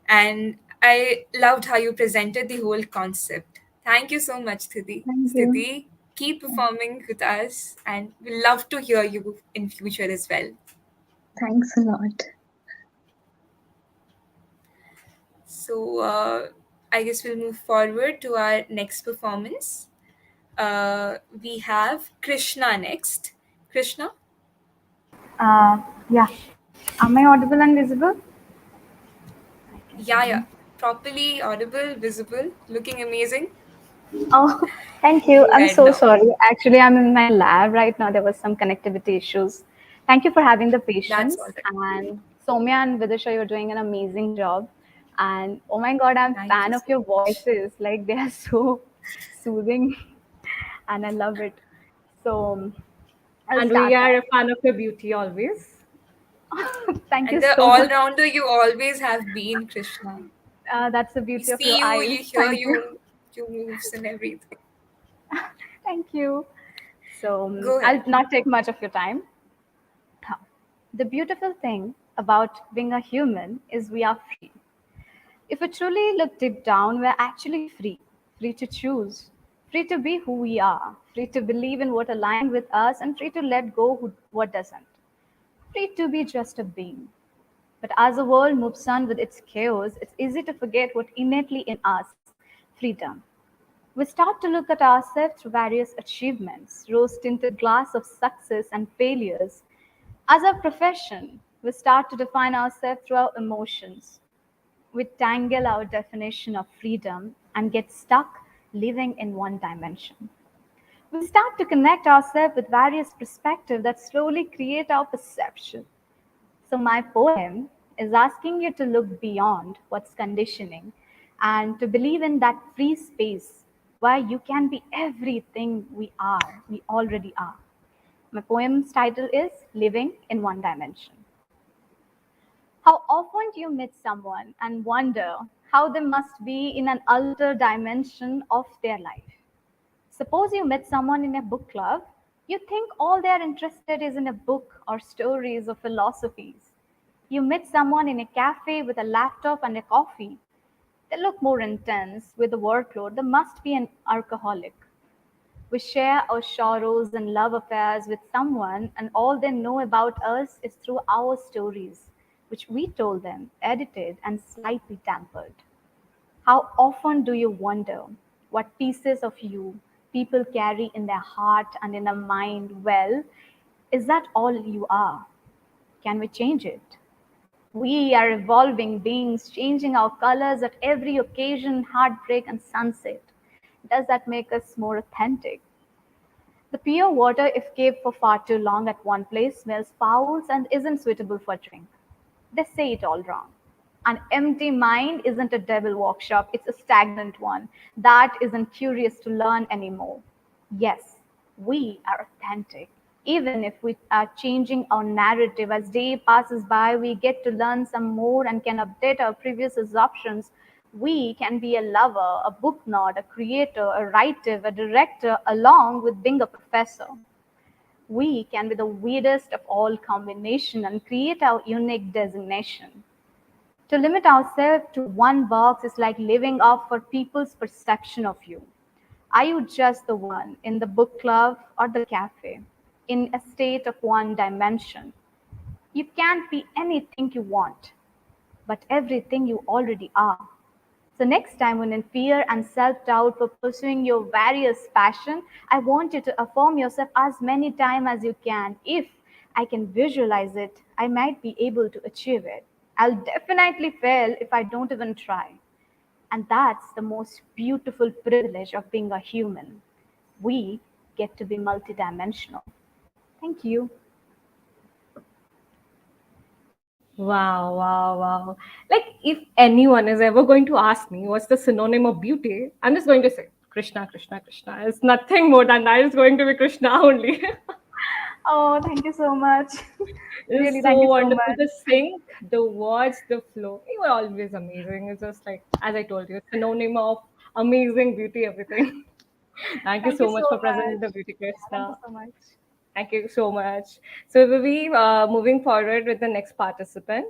And I loved how you presented the whole concept. Thank you so much, Sthiti. Thank you. Sthiti, keep performing with us, and we love to hear you in future as well. Thanks a lot. So I guess we'll move forward to our next performance. We have Krishna next. Krishna? Yeah. Am I audible and visible? Yeah. Properly audible, visible, looking amazing. Oh, thank you. Go I'm ahead so now. sorry. Actually, I'm in my lab right now. There was some connectivity issues. Thank you for having the That's all patience. right. And Soumya and Vidisha, you're doing an amazing job. And oh my God, I'm a Thank you fan of so your much. voices. Like they are so soothing, and I love it. So I'll And we start are a off. fan of your beauty always. Thank you And the so all much. rounder you always have been, Krishna. That's the We beauty of see your you, eyes. you hear Thank you. you, your moves and everything. Thank you. So Go ahead. I'll not take much of your time. Huh. The beautiful thing about being a human is we are free. If we truly look deep down, we're actually free. Free to choose, free to be who we are, free to believe in what aligns with us, and free to let go what doesn't. Free to be just a being. But as the world moves on with its chaos, it's easy to forget what innately in us freedom. We start to look at ourselves through various achievements, rose tinted glass of success and failures. As a profession, we start to define ourselves through our emotions. We tangle our definition of freedom and get stuck living in one dimension. We start to connect ourselves with various perspectives that slowly create our perception. So, my poem is asking you to look beyond what's conditioning and to believe in that free space where you can be everything we already are. My poem's title is Living in One Dimension. How often do you meet someone and wonder how they must be in an altered dimension of their life? Suppose you met someone in a book club, you think all they're interested is in a book or stories or philosophies. You meet someone in a cafe with a laptop and a coffee. They look more intense with the workload. They must be an alcoholic. We share our sorrows and love affairs with someone, and all they know about us is through our stories, which we told them, edited, and slightly tampered. How often do you wonder what pieces of you people carry in their heart and in their mind? Well, is that all you are? Can we change it? We are evolving beings, changing our colors at every occasion, heartbreak, and sunset. Does that make us more authentic? The pure water, if kept for far too long at one place, smells foul and isn't suitable for drink. They say it all wrong. An empty mind isn't a devil workshop, it's a stagnant one that isn't curious to learn anymore. Yes, we are authentic. Even if we are changing our narrative as day passes by, we get to learn some more and can update our previous assumptions. We can be a lover, a book nerd, a creator, a writer, a director, along with being a professor. We can be the weirdest of all combination and create our unique designation. To limit ourselves to one box is like living up for people's perception of you. Are you just the one in the book club or the cafe, in a state of one dimension? You can't be anything you want, but everything you already are. So next time when in fear and self-doubt for pursuing your various passion, I want you to affirm yourself as many times as you can. If I can visualize it, I might be able to achieve it. I'll definitely fail if I don't even try. And that's the most beautiful privilege of being a human. We get to be multidimensional. Thank you. Wow, wow, wow. Like, if anyone is ever going to ask me what's the synonym of beauty, I'm just going to say Krishna, Krishna, Krishna. It's nothing more than that. It's going to be Krishna only. Oh, thank you so much. It's Really, so thank you so wonderful. much. The sync, the words, the flow. You were always amazing. It's just like, as I told you, synonym of amazing beauty, everything. Thank you Thank you so much so for presenting much. the beauty, Thank you Krishna. so much. Thank you so much. So we'll be moving forward with the next participant.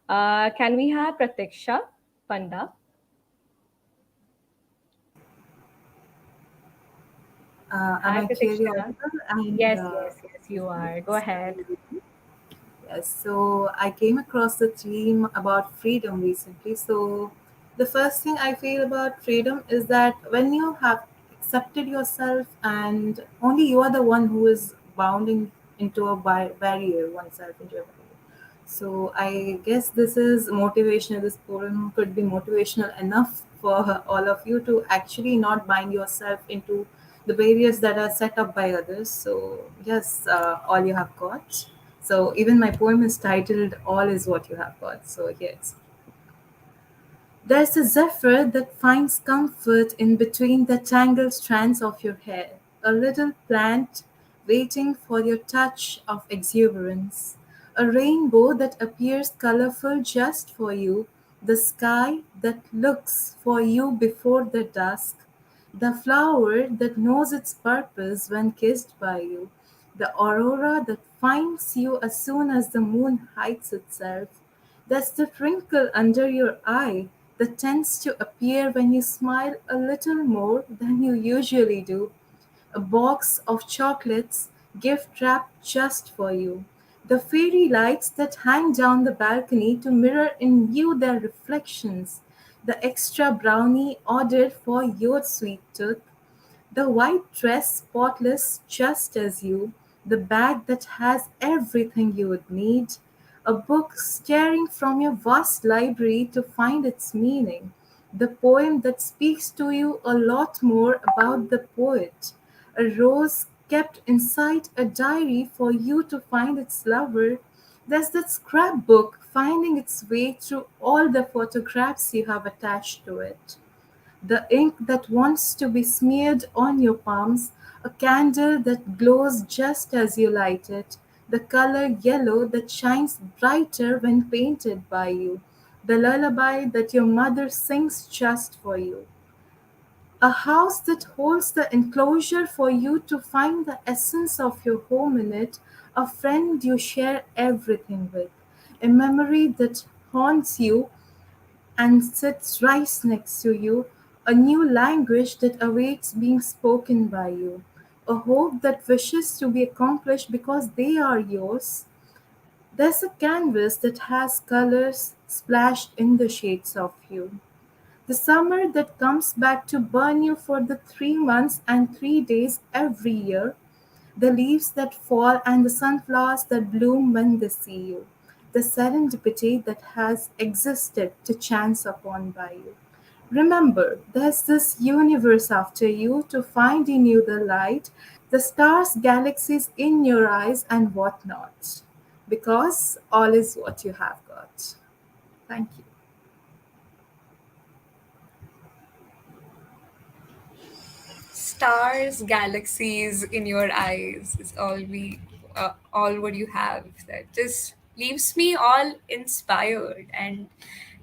Can we have Pratiksha Panda? Am Hi, I clearly Pratiksha. audible? And Yes, yes, yes, you are. Go ahead. yes, so I came across the theme about freedom recently. So the first thing I feel about freedom is that when you have accepted yourself and only you are the one who is bounding into a barrier oneself into a barrier. So I guess this is motivational. This poem could be motivational enough for all of you to actually not bind yourself into the barriers that are set up by others. So yes, all you have got. So even my poem is titled "All Is What You Have Got." So yes, there's a zephyr that finds comfort in between the tangled strands of your hair, a little plant waiting for your touch of exuberance, a rainbow that appears colorful just for you, the sky that looks for you before the dusk, the flower that knows its purpose when kissed by you, the aurora that finds you as soon as the moon hides itself. That's the twinkle under your eye that tends to appear when you smile a little more than you usually do. A box of chocolates gift wrapped just for you. The fairy lights that hang down the balcony to mirror in you their reflections. The extra brownie ordered for your sweet tooth. The white dress spotless just as you, the bag that has everything you would need, a book staring from your vast library to find its meaning, the poem that speaks to you a lot more about the poet, a rose kept inside a diary for you to find its lover. There's that scrapbook finding its way through all the photographs you have attached to it, the ink that wants to be smeared on your palms, a candle that glows just as you light it, the color yellow that shines brighter when painted by you, the lullaby that your mother sings just for you. A house that holds the enclosure for you to find the essence of your home in it, a friend you share everything with, a memory that haunts you and sits right next to you, a new language that awaits being spoken by you, a hope that wishes to be accomplished because they are yours. There's a canvas that has colors splashed in the shades of you. The summer that comes back to burn you for the 3 months and 3 days every year, the leaves that fall and the sunflowers that bloom when they see you, the serendipity that has existed to chance upon by you. Remember, there's this universe after you to find in you the light, the stars, galaxies in your eyes, and whatnot. Because all is what you have got. Thank you. Stars, galaxies in your eyes is all what you have. That just leaves me all inspired. And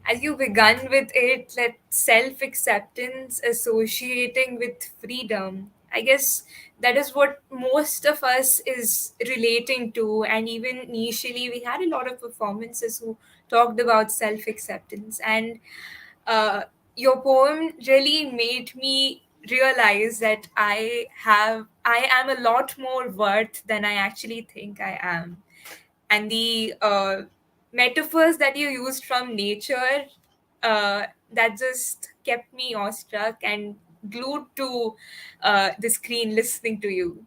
as you begun with it, let self acceptance associating with freedom. I guess that is what most of us is relating to. And even initially, we had a lot of performances who talked about self acceptance. And uh, your poem really made me realize that I am a lot more worth than I actually think I am. And the metaphors that you used from nature, that just kept me awestruck and glued to the screen listening to you.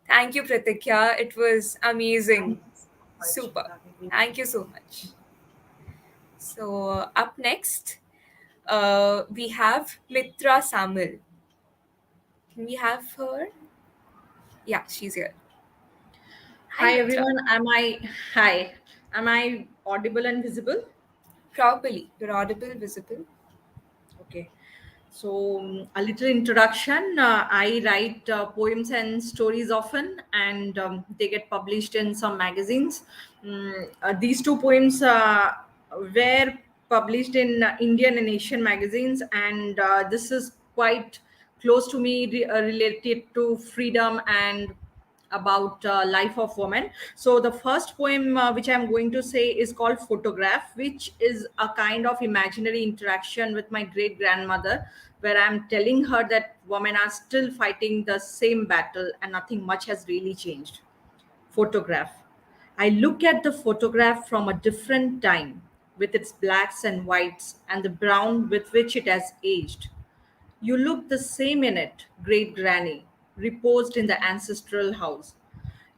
Thank you, Pratikya. It was amazing. Thank you so much for Super. having me. Thank you so much. So, up next, we have Mitra Samal. Can we have her? Yeah, she's here. Hi, Hi Mitra. everyone, hi? Am I audible and visible? Properly. You're audible, visible. Okay. So, a little introduction. I write poems and stories often, and they get published in some magazines. These two poems were published in Indian and Asian magazines, and this is quite close to me, related to freedom and about life of women. So the first poem which I'm going to say is called Photograph, which is a kind of imaginary interaction with my great grandmother, where I'm telling her that women are still fighting the same battle and nothing much has really changed. Photograph. I look at the photograph from a different time, with its blacks and whites and the brown with which it has aged. You look the same in it, great granny, reposed in the ancestral house.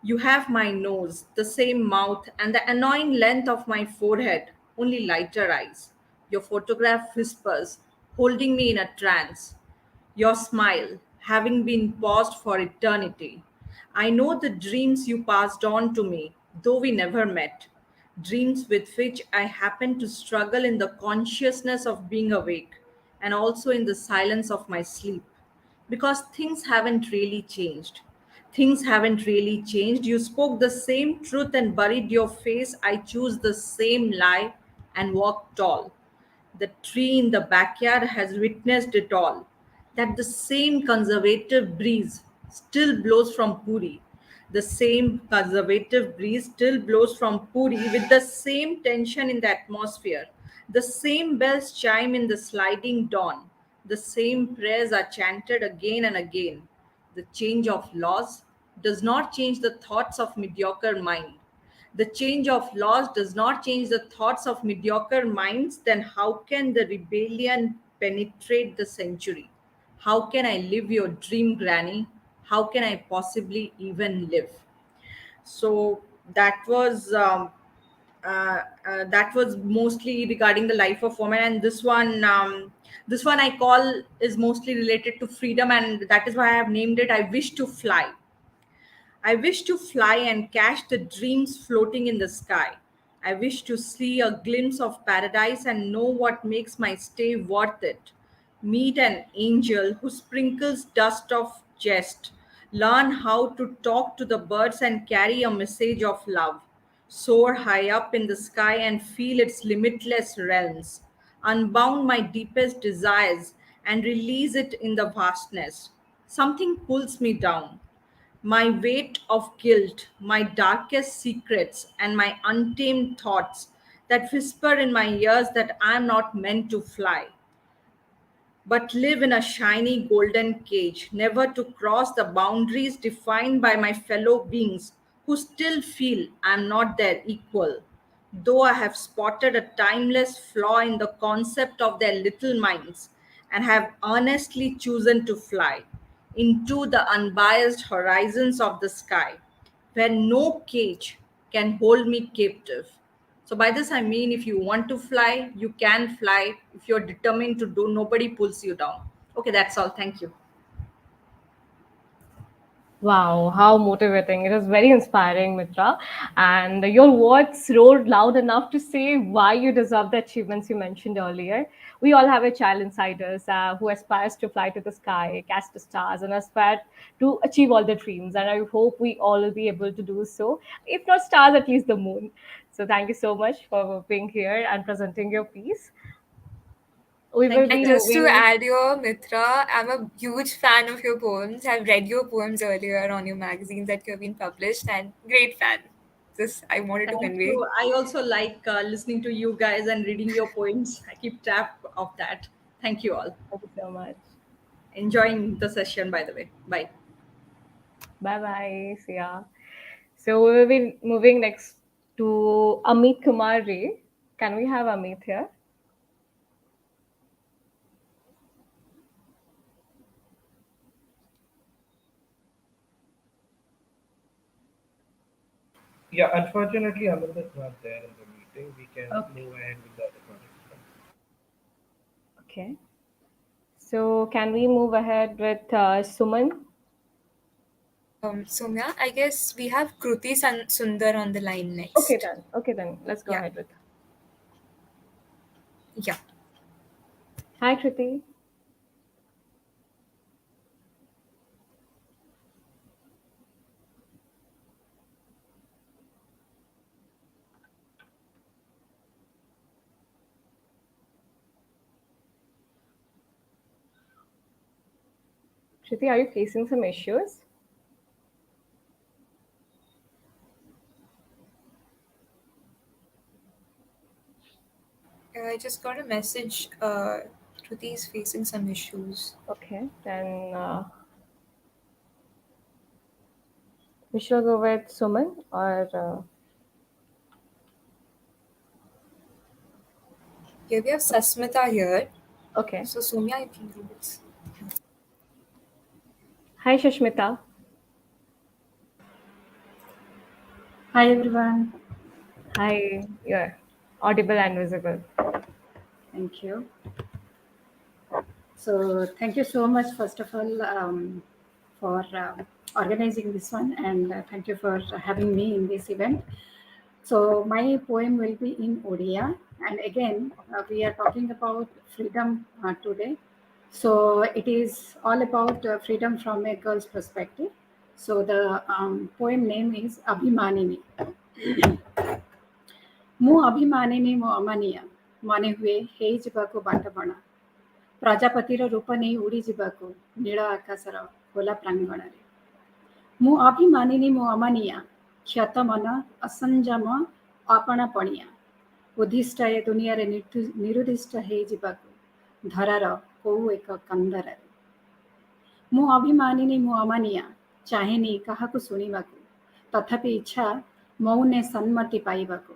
You have my nose, the same mouth, and the annoying length of my forehead, only lighter eyes. Your photograph whispers, holding me in a trance. Your smile, having been paused for eternity. I know the dreams you passed on to me, though we never met. Dreams with which I happen to struggle in the consciousness of being awake and also in the silence of my sleep. Because things haven't really changed. Things haven't really changed. You spoke the same truth and buried your face. I choose the same lie and walk tall. The tree in the backyard has witnessed it all. that the same conservative breeze still blows from Puri. The same conservative breeze still blows from Puri with the same tension in the atmosphere. The same bells chime in the sliding dawn. The same prayers are chanted again and again. The change of laws does not change the thoughts of mediocre mind. The change of laws does not change the thoughts of mediocre minds, then how can the rebellion penetrate the century? How can I live your dream, Granny? How can I possibly even live? So that was that was mostly regarding the life of woman, and this one I call is mostly related to freedom, and that is why I have named it "I Wish to Fly." I wish to fly and catch the dreams floating in the sky. I wish to see a glimpse of paradise and know what makes my stay worth it. Meet an angel who sprinkles dust of jest. Learn how to talk to the birds and carry a message of love. Soar high up in the sky and feel its limitless realms. Unbound my deepest desires and release it in the vastness. Something pulls me down, my weight of guilt, my darkest secrets, and my untamed thoughts that whisper in my ears that I am not meant to fly, but live in a shiny golden cage, never to cross the boundaries defined by my fellow beings who still feel I am not their equal. Though I have spotted a timeless flaw in the concept of their little minds and have earnestly chosen to fly into the unbiased horizons of the sky, where no cage can hold me captive. So by this I mean, if you want to fly, you can fly. If you're determined to do, nobody pulls you down. Okay, that's all. Thank you. Wow, how motivating. It was very inspiring, Mitra. And your words roared loud enough to say why you deserve the achievements you mentioned earlier. We all have a child inside us who aspires to fly to the sky, catch the stars, and aspire to achieve all their dreams. And I hope we all will be able to do so. If not stars, at least the moon. So thank you so much for being here and presenting your piece. We will Thank you, be And guys. just to moving. add your Mitra, I'm a huge fan of your poems. I've read your poems earlier on your magazines that you have been published, and great fan. This I wanted to Thank convey. you. I also like listening to you guys and reading your poems. I keep track of that. Thank you all. Thank you so much. Enjoying the session, by the way. Bye. Bye bye. See ya. So we will be moving next to Amit Kumar Ray. Can we have Amit here? Yeah, unfortunately, Amanda's not there in the meeting. We can Okay. move ahead with the other participants. Okay. So can we move ahead with Suman? Soumya, I guess we have Kruti Sundar on the line Okay next. then. Okay then. Let's go Yeah, ahead with. yeah. Hi Kriti. Kriti, are you facing some issues? I just got a message. Kruti is facing some issues. Okay. Then we shall go with Suman or Yeah, we have Sasmita here. okay. So Soumya, you can do this. Hi Shashmita. Hi everyone, Hi. You're audible and visible. thank you. So, thank you so much, first of all, for organizing this one, and thank you for having me in this event. So, my poem will be in Odia, and again, we are talking about freedom today. So, it is all about freedom from a girl's perspective. So, the poem name is Abhimanini. ମୁଁ ଅଭିମାନିନୀ ମୋ ଅମାନିଆ ମନେ ହୁଏ ହେଇଯିବାକୁ ବାଟ ବଣା ପ୍ରଜାପତିର ରୂପ ନେଇ ଉଡ଼ିଯିବାକୁ ନୀଳ ଆକାଶର ଖୋଲା ପ୍ରାଙ୍ଗଣରେ। ମୁଁ ଅଭିମାନିନୀ, ମୁଁ ଅମାନିଆ, କ୍ଷତ ମନ ଅସଂଯମ ଆପଣାପଣିଆ, ଉଦ୍ଦିଷ୍ଟ ଏ ଦୁନିଆରେ ନିରୁଦ୍ଦିଷ୍ଟ ହେଇଯିବାକୁ ଧରାର କୋଉ ଏକ କନ୍ଦରରେ। ମୁଁ ଅଭିମାନିନୀ, ମୁଁ ଅମାନିଆ, ଚାହେଁନି କାହାକୁ ଶୁଣିବାକୁ, ତଥାପି ଇଚ୍ଛା ମୌନେ ସମ୍ମତି ପାଇବାକୁ,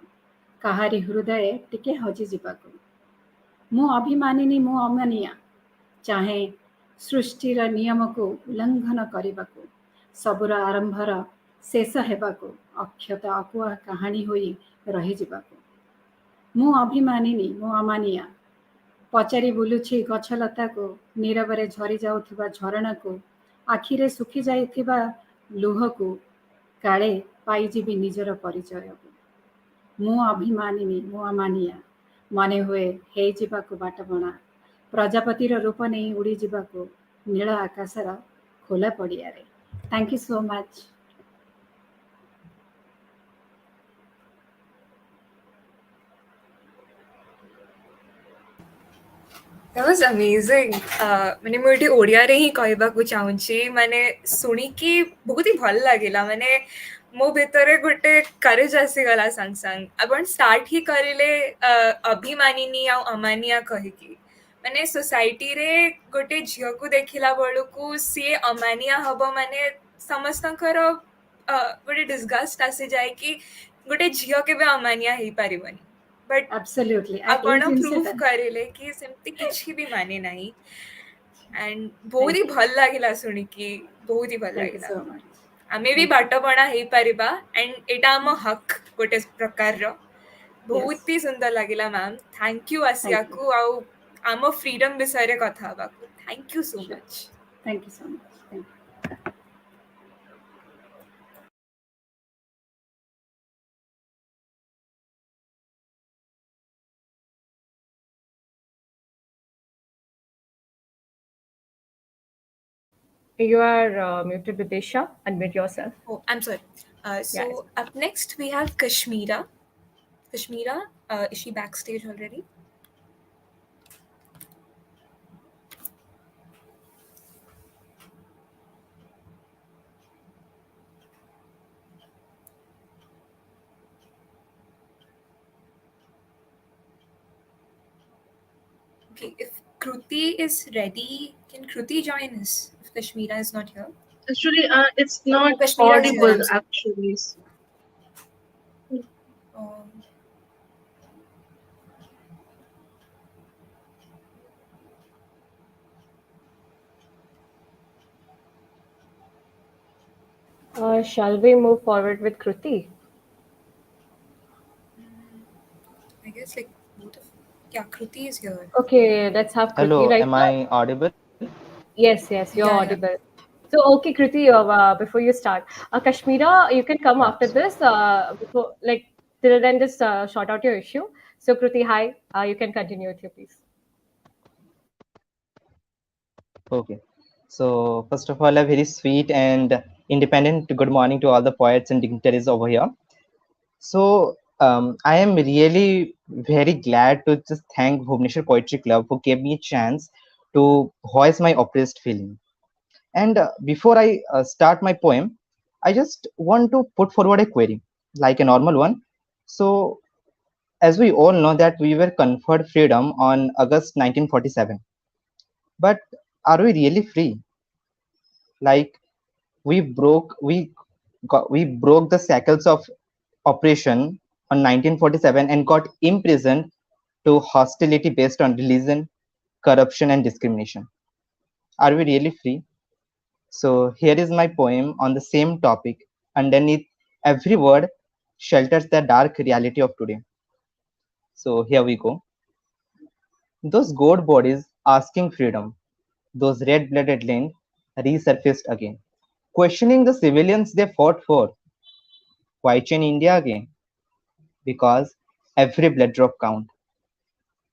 କାହାରି ହୃଦୟ ଟିକେ ହଜିଯିବାକୁ। ମୁଁ ଅଭିମାନିନୀ, ମୁଁ ଅମାନିଆ, ଚାହେଁ ସୃଷ୍ଟିର ନିୟମକୁ ଉଲ୍ଲଙ୍ଘନ କରିବାକୁ, ସବୁର ଆରମ୍ଭର ଶେଷ ହେବାକୁ, ଅକ୍ଷତ ଅକୁହା କାହାଣୀ ହୋଇ ରହିଯିବାକୁ। ମୁଁ ଅଭିମାନିନୀ, ମୁଁ ଅମାନିଆ, ପଚାରି ବୁଲୁଛି ଗଛଲତାକୁ, ନୀରବରେ ଝରି ଯାଉଥିବା ଝରଣାକୁ, ଆଖିରେ ଶୁଖି ଯାଇଥିବା ଲୁହକୁ, କାଳେ ପାଇଯିବି ନିଜର ପରିଚୟକୁ। ମୁଁ ଅଭିମାନିନୀ, ମୁଁ ଅମାନିଆ, ମନେ ହୁଏ ହେଇଯିବାକୁ ବାଟବଣା, ପ୍ରଜାପତିର ରୂପ ନେଇ ଉଡ଼ିଯିବାକୁ ନୀଳ ଆକାଶର ଖୋଲା ପଡ଼ିଆରେ। Thank you so much. That was amazing. ମାନେ ମୁଁ ଏଠି ଓଡ଼ିଆରେ ହିଁ କହିବାକୁ ଚାହୁଁଛି, ମାନେ ଶୁଣିକି ବହୁତ ହି ଭଲ ଲାଗିଲା। ମାନେ ମୋ ଭିତରେ ଗୋଟେ କରେଜ ଆସିଗଲା ସାଙ୍ଗେ ସାଙ୍ଗେ। ଆପଣ ଷ୍ଟାର୍ଟ ହିଁ କରିଲେ ଅଭିମାନିନୀ ଆଉ ଅମାନିଆ କହିକି। ମାନେ ସୋସାଇଟିରେ ଗୋଟେ ଝିଅକୁ ଦେଖିଲା ବେଳକୁ ସିଏ ଅମାନିଆ ହବ ମାନେ ସମସ୍ତଙ୍କର ଗୋଟେ ଡିସଗଷ୍ଟ ଆସିଯାଏ କି ଗୋଟେ ଝିଅ କେବେ ଅମାନିଆ ହେଇପାରିବନି। But Absolutely. ଆପଣ ପ୍ରୁଭ୍ କରିଲେ କି ସେମିତି କିଛି ବି ମାନେ ନାହିଁ। ଆଣ୍ଡ ବହୁତ ହି ଭଲ ଲାଗିଲା ଶୁଣିକି, ବହୁତ ହି ଭଲ Thank you ଲାଗିଲା। so much. ଆମେ ବି ବାଟବଣା ହେଇପାରିବା ଆଣ୍ଡ ଏଇଟା ଆମ ହକ୍ ଗୋଟେ ପ୍ରକାରର। ବହୁତ ହି ସୁନ୍ଦର ଲାଗିଲା ମ୍ୟାମ୍। ଥ୍ୟାଙ୍କ ୟୁ ଆସିବାକୁ ଆଉ ଆମ ଫ୍ରିଡମ୍ ବିଷୟରେ କଥା ହେବାକୁ। Thank you so much. Thank you so much. Thank you. You are muted, Vidisha. Unmute yourself. Oh, I'm sorry. So up next we have Kashmira. Kashmira, is she backstage already? Okay, if Kruti is ready, can Kruti join us if Kashmira is not here? Actually, it's not Kashmira is here, audible I'm sorry. actually. Shall we move forward with Kruti? I guess like both of Kruti is here. Okay, let's have Kruti Hello, right am now. I audible? Yes, you're audible. So, okay, Kriti, before you start, Kashmira, you can come after this. Before, like, till then, just sort out your issue. So, Kriti, hi. You can continue with you, please. Okay. So, first of all, a very sweet and independent good morning to all the poets and dignitaries over here. So, I am really very glad to just thank Bhubaneswar Poetry Club who gave me a chance to voice my oppressed feeling. And before I start my poem, I just want to put forward a query, like a normal one. So, as we all know that we were conferred freedom on August 1947. But are we really free? Like we broke the shackles of oppression on 1947 and got imprisoned to hostility based on religion, corruption and discrimination. Are we really free? So here is my poem on the same topic. Underneath every word shelters the dark reality of today. So here we go. Those goat bodies asking freedom, those red-blooded lanes resurfaced again, questioning the civilians they fought for. Why chain India again? Because every blood drop counts.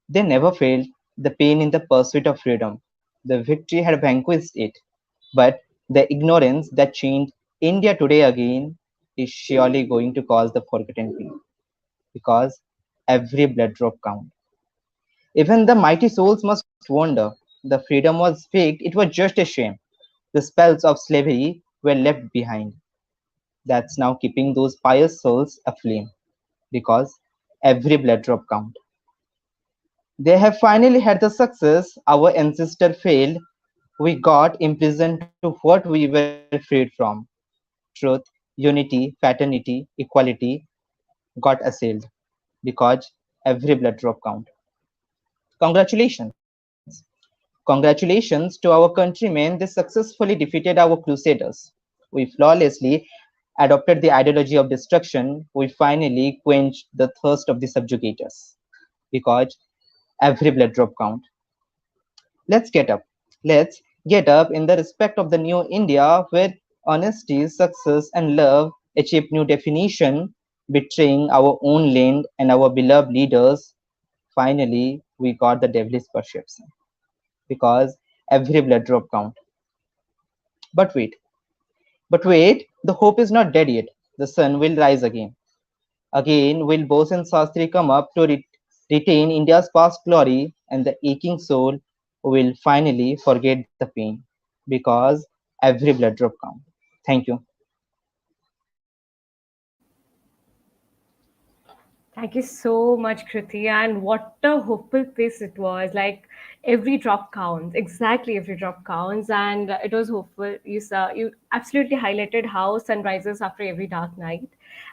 They never failed the pain in the pursuit of freedom. The victory had vanquished it. But the ignorance that chained India today again is surely going to cause the forgotten pain. Because every blood drop counts. Even the mighty souls must wonder The freedom was faked, it was just a shame. The spells of slavery were left behind. That's now keeping those pious souls aflame because every blood drop counts. They have finally had the success our ancestor failed. We got imprisoned to what we were freed from. Truth, unity, fraternity, equality got assailed because every blood drop count. Congratulations. Congratulations to our countrymen. They successfully defeated our crusaders. We flawlessly adopted the ideology of destruction. We finally quenched the thirst of the subjugators because every blood drop count. Let's get up. Let's get up in the respect of the new India where honesty, success, and love achieve new definition, betraying our own land and our beloved leaders. Finally, we got the devilish perception because every blood drop count. But wait, the hope is not dead yet. The sun will rise again. Again will Bose and Sastri come up to retain India's past glory, and the aching soul will finally forget the pain because every blood drop counts. Thank you. Thank you so much, Kriti. And what a hopeful piece it was. Like every drop counts, exactly every drop counts. And it was hopeful. You absolutely highlighted how sun rises after every dark night.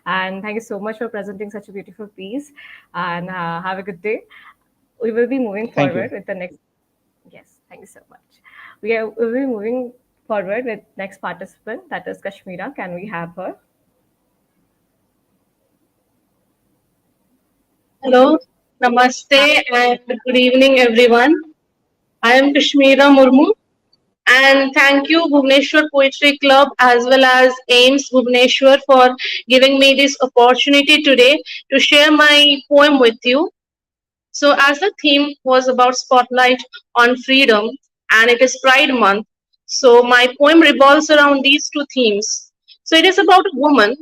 And thank you so much for presenting such a beautiful piece. And have a good day. We will be moving Thank you. forward with the next. Yes, thank you so much. We'll be moving forward with next participant, that is Kashmira. Can we have her? Hello, namaste, and good evening, everyone. I am Kashmira Murmu, and thank you, Bhubaneswar Poetry Club, as well as AIIMS Bhubaneswar, for giving me this opportunity today to share my poem with you. So, as the theme was about spotlight on freedom, and it is Pride Month, so my poem revolves around these two themes. So, it is about a woman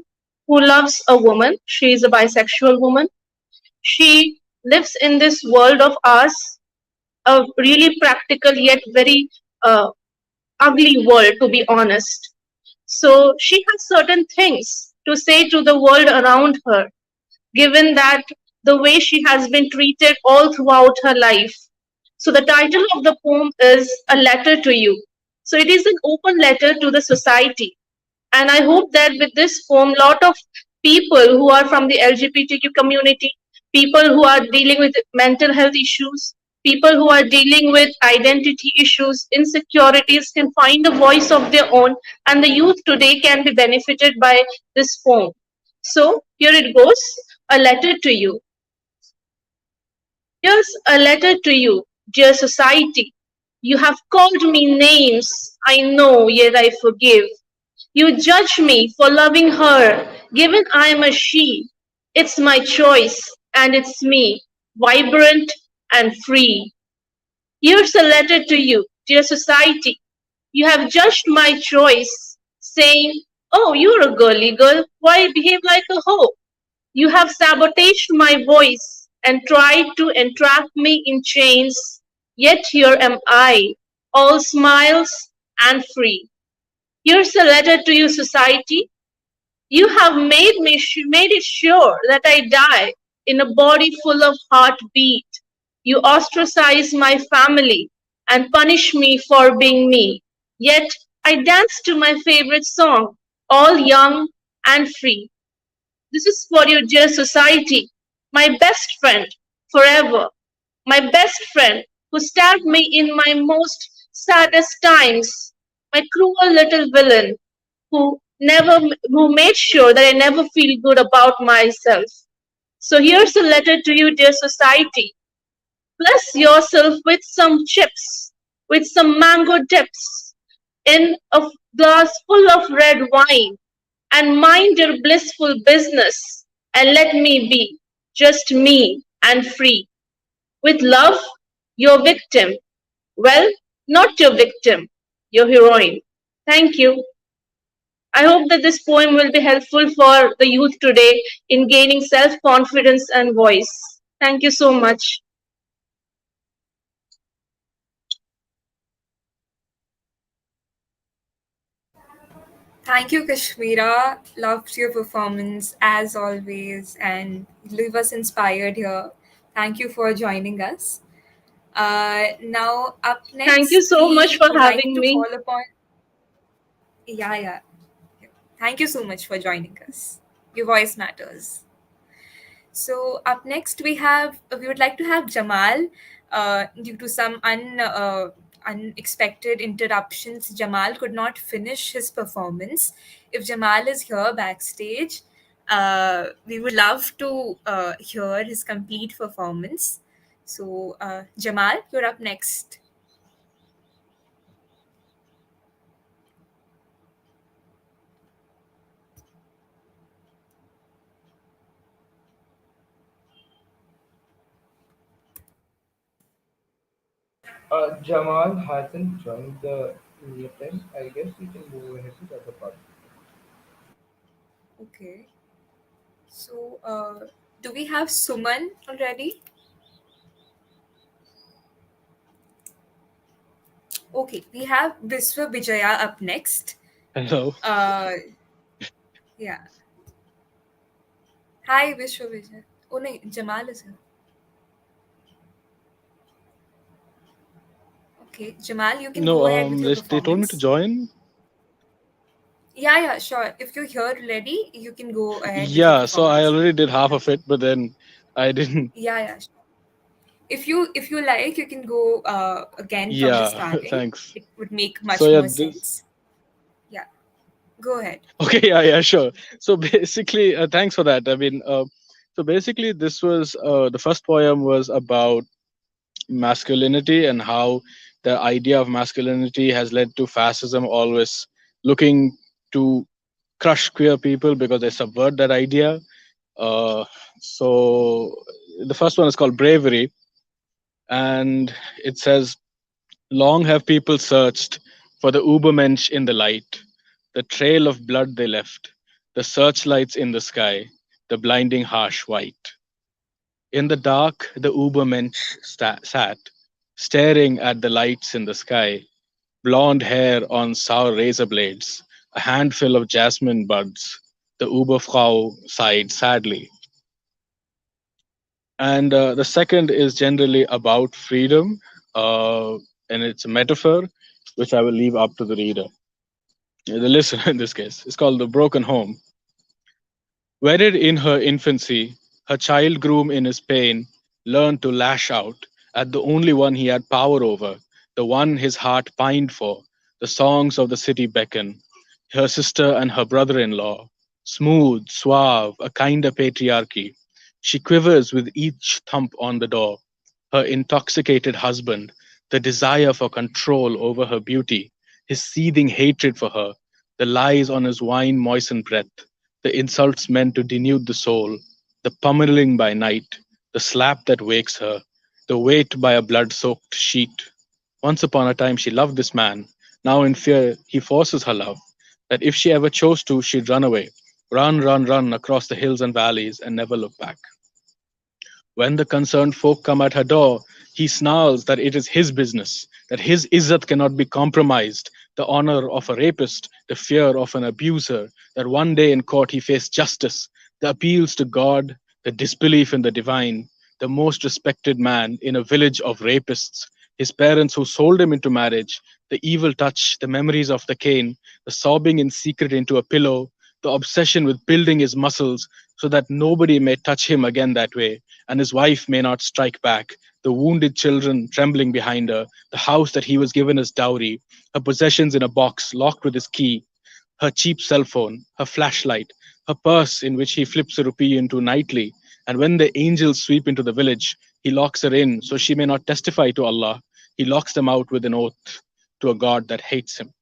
who loves a woman. She is a bisexual woman. She lives in this world of ours, a really practical yet very ugly world, to be honest. So she has certain things to say to the world around her, given that the way she has been treated all throughout her life. So the title of the poem is A Letter to You. So it is an open letter to the society. And I hope that with this poem, lot of people who are from the LGBTQ community, people who are dealing with mental health issues, people who are dealing with identity issues, insecurities can find a voice of their own, and the youth today can be benefited by this poem. So here it goes, a letter to you. Here's a letter to you, dear society. You have called me names, I know, yet I forgive. You judge me for loving her, given I am a she. It's my choice, and it's me, vibrant and free. Here's a letter to you, dear society. You have judged my choice, saying, oh, you're a girly girl, why behave like a hoe? You have sabotaged my voice and tried to entrap me in chains, yet here am I, all smiles and free. Here's a letter to you, society. You have made it sure that I die in a body full of heartbeat. You ostracize my family and punish me for being me. Yet I dance to my favorite song, all young and free. This is for you, dear society, my best friend forever, my best friend who stabbed me in my most saddest times, my cruel little villain who made sure that I never feel good about myself. So here's a letter to you, dear society. Bless yourself with some chips, with some mango dips, in a glass full of red wine, and mind your blissful business, and let me be just me and free. With love, your victim. Well, not your victim, your heroine. Thank you. I hope that this poem will be helpful for the youth today in gaining self confidence and voice. Thank you so much. Thank you, Kashmira. Loved your performance as always and leave us inspired here. Thank you for joining us. Now, up Thank you next, so much we for would like having to me. call upon. Yeah, yeah. Thank you so much for joining us. Your voice matters. So up next we would like to have Jamal. Due to some unexpected interruptions, Jamal could not finish his performance. If Jamal is here backstage, we would love to hear his complete performance. So Jamal, you're up next. Jamal hasn't joined the meeting. I guess we can move ahead with other part. Okay. So do we have Suman already? Okay, we have Viswa Vijaya up next. Hello. Uh, yeah. Hi, Vishwa Vijaya. Oh, no, Jamal is here. Okay, Jamal, you can No, go ahead with your they told me to performance. join. Yeah, yeah, sure. If you're here already, you can go ahead with your Yeah, so I performance. already did half of it, but then I didn't. Yeah, yeah. Sure. If you like, you can go again from the Yeah, starting. thanks. It would make So much yeah, more this. sense. Yeah, go ahead. Okay, yeah, sure. So basically, thanks for that. I mean, so basically, this was the first poem was about masculinity and how the idea of masculinity has led to fascism always looking to crush queer people because they subvert that idea. Uh, so the first one is called Bravery, and it says, long have people searched for the Ubermensch in the light, the trail of blood they left, the searchlights in the sky, the blinding harsh white. In the dark, the Ubermensch sat, staring at the lights in the sky, blonde hair on sour razor blades, a handful of jasmine buds. The Uberfrau sighed sadly. And the second is generally about freedom, and it's a metaphor, which I will leave up to the reader, the listener in this case. It's called The Broken Home. Wedded in her infancy, her child groom in his pain learned to lash out at the only one he had power over, the one his heart pined for. The songs of the city beckon, her sister and her brother in law, smooth, suave, a kinder patriarchy. She quivers with each thump on the door. Her intoxicated husband, the desire for control over her beauty, his seething hatred for her, the lies on his wine moistened breath, the insults meant to denude the soul, the pummeling by night, the slap that wakes her, the weight by a blood soaked sheet. Once upon a time, she loved this man. Now, in fear, he forces her love. That if she ever chose to, she'd run away. Run, run, run across the hills and valleys and never look back. When the concerned folk come at her door, he snarls that it is his business, that his izzat cannot be compromised, the honor of a rapist, the fear of an abuser, that one day in court he face justice, the appeals to God, the disbelief in the divine, the most respected man in a village of rapists, his parents who sold him into marriage, the evil touch, the memories of the cane, the sobbing in secret into a pillow, the obsession with building his muscles so that nobody may touch him again that way, and his wife may not strike back, the wounded children trembling behind her, the house that he was given as dowry, her possessions in a box locked with his key, her cheap cell phone, her flashlight, her purse in which he flips a rupee into nightly, and when the angels sweep into the village, he locks her in so she may not testify to Allah. He locks them out with an oath to a God that hates him.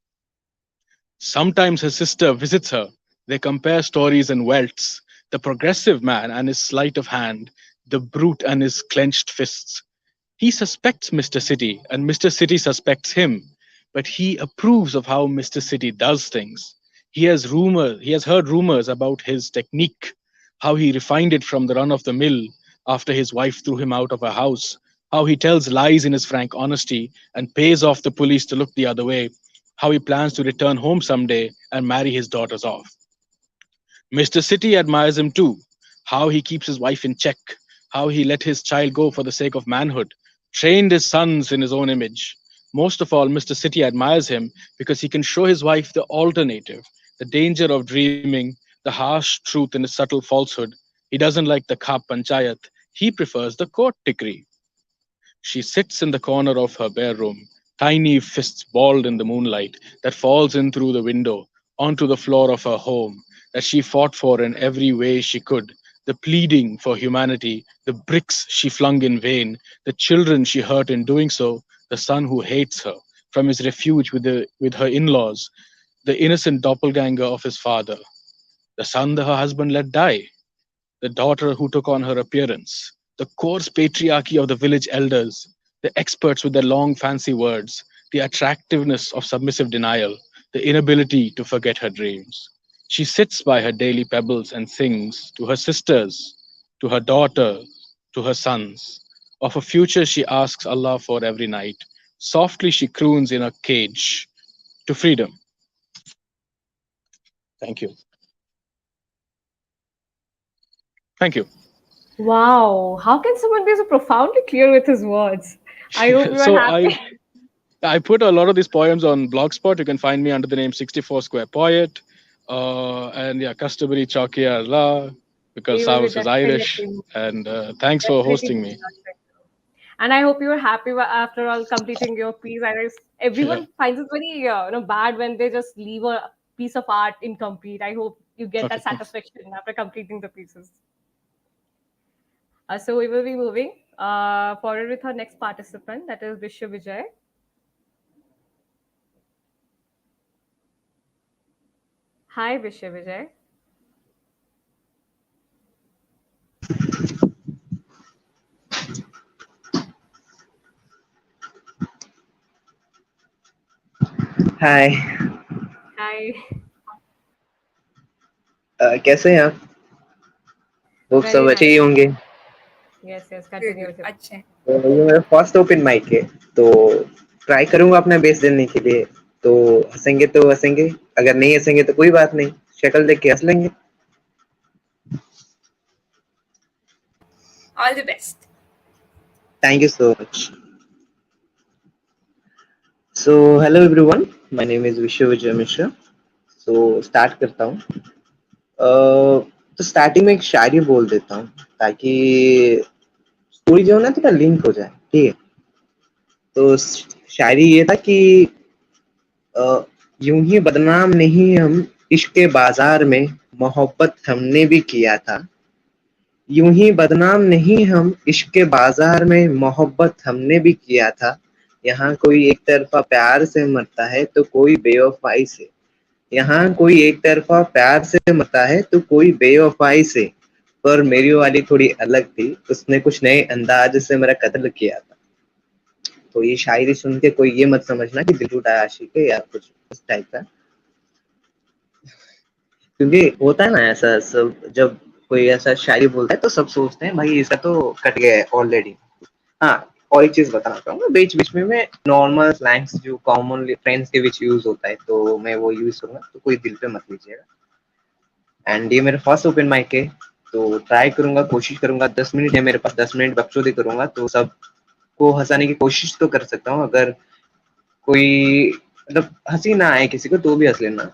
Sometimes her sister visits her. They compare stories and welts, the progressive man and his sleight of hand, the brute and his clenched fists. He suspects Mr. City, and Mr. City suspects him, but he approves of how Mr. City does things. He has heard rumors about his technique, how he refined it from the run of the mill after his wife threw him out of her house, how he tells lies in his frank honesty and pays off the police to look the other way, how he plans to return home someday and marry his daughters off. Mr. City admires him too, how he keeps his wife in check, how he let his child go for the sake of manhood, trained his sons in his own image. Most of all, Mr. City admires him because he can show his wife the alternative, the danger of dreaming, the harsh truth in a subtle falsehood. He doesn't like the Khap Panchayat, he prefers the court decree. She sits in the corner of her bare room, tiny fists balled in the moonlight that falls in through the window onto the floor of her home that she fought for in every way she could. The pleading for humanity, the bricks she flung in vain, the children she hurt in doing so, the son who hates her from his refuge with her in laws, the innocent doppelganger of his father, the son that her husband let die, the daughter who took on her appearance, the coarse patriarchy of the village elders, the experts with their long fancy words, the attractiveness of submissive denial, the inability to forget her dreams. She sits by her daily pebbles and sings to her sisters, to her daughter, to her sons. Of a future she asks Allah for every night. Softly she croons in a cage to freedom. Thank you. Thank you. Wow, how can someone be so profoundly clear with his words? I hope you are So happy. I put a lot of these poems on Blogspot. You can find me under the name 64 Square Poet. And yeah, customary Chaukiya La, because We will be Saus is Irish. definitely, And thanks for definitely hosting moving me. on to it. And I hope you are happy after all completing your piece. Yeah. Everyone finds it very bad when they just leave a piece of art incomplete. I hope you get Okay. that satisfaction after completing the pieces. So we will be moving forward with our next participant, that is Vishwa Vijay. Hi, Vishwa Vijay. Hi. Hi. कैसे हैं आप? Hope सब Very अच्छे ही nice. होंगे। Yes, yes. Good, Continue good. with your. अच्छा है. तो ये मेरा फर्स्ट ओपन माइक है, तो ट्राई करूंगा अपना बेस्ट देने के लिए। तो हंसेंगे तो हंसेंगे, अगर नहीं हंसेंगे तो कोई बात नहीं, शक्ल देख के हंस लेंगे। All the best. Thank you so much. So hello everyone, my name is विश्व विजय मिश्रा। सो स्टार्ट करता हूँ। तो स्टार्टिंग में एक शायरी बोल देता हूँ ताकि स्टोरी जो है ना थोड़ा लिंक हो जाए, ठीक है। तो शायरी ये था कि यूं ही बदनाम नहीं हम इश्क के बाजार में, मोहब्बत हमने भी किया था। यूं ही बदनाम नहीं हम इश्क के बाजार में, मोहब्बत हमने भी किया था। यहाँ कोई एक तरफा प्यार से मरता है तो कोई बेवफाई से, यहाँ कोई एक तरफा प्यार से मरता है तो कोई बेवफाई से। पर मेरी वाली थोड़ी अलग थी, उसने कुछ नए अंदाज से मेरा कत्ल किया था। तो ये शायरी सुन के कोई ये मत समझना कि दिल टूटा आशिक है या कुछ इस टाइप का, क्योंकि होता है ना ऐसा सब, जब कोई ऐसा शायरी बोलता है तो सब सोचते हैं भाई इसका तो कट गया है ऑलरेडी। हाँ, और एक चीज बताना चाहूंगा, बीच बीच में मैं नॉर्मल स्लैंग्स जो कॉमनली फ्रेंड्स के बीच यूज होता है तो मैं वो यूज करूंगा, तो कोई दिल पे मत लीजिएगा। एंड ये मेरा फर्स्ट ओपन माइक है, तो ट्राई करूंगा, कोशिश करूंगा। 10 मिनट है मेरे पास, 10 मिनट बकचोदी करूंगा तो सबको हंसाने की कोशिश तो कर सकता हूँ। अगर कोई मतलब हंसी ना आए किसी को तो भी हंस लेना,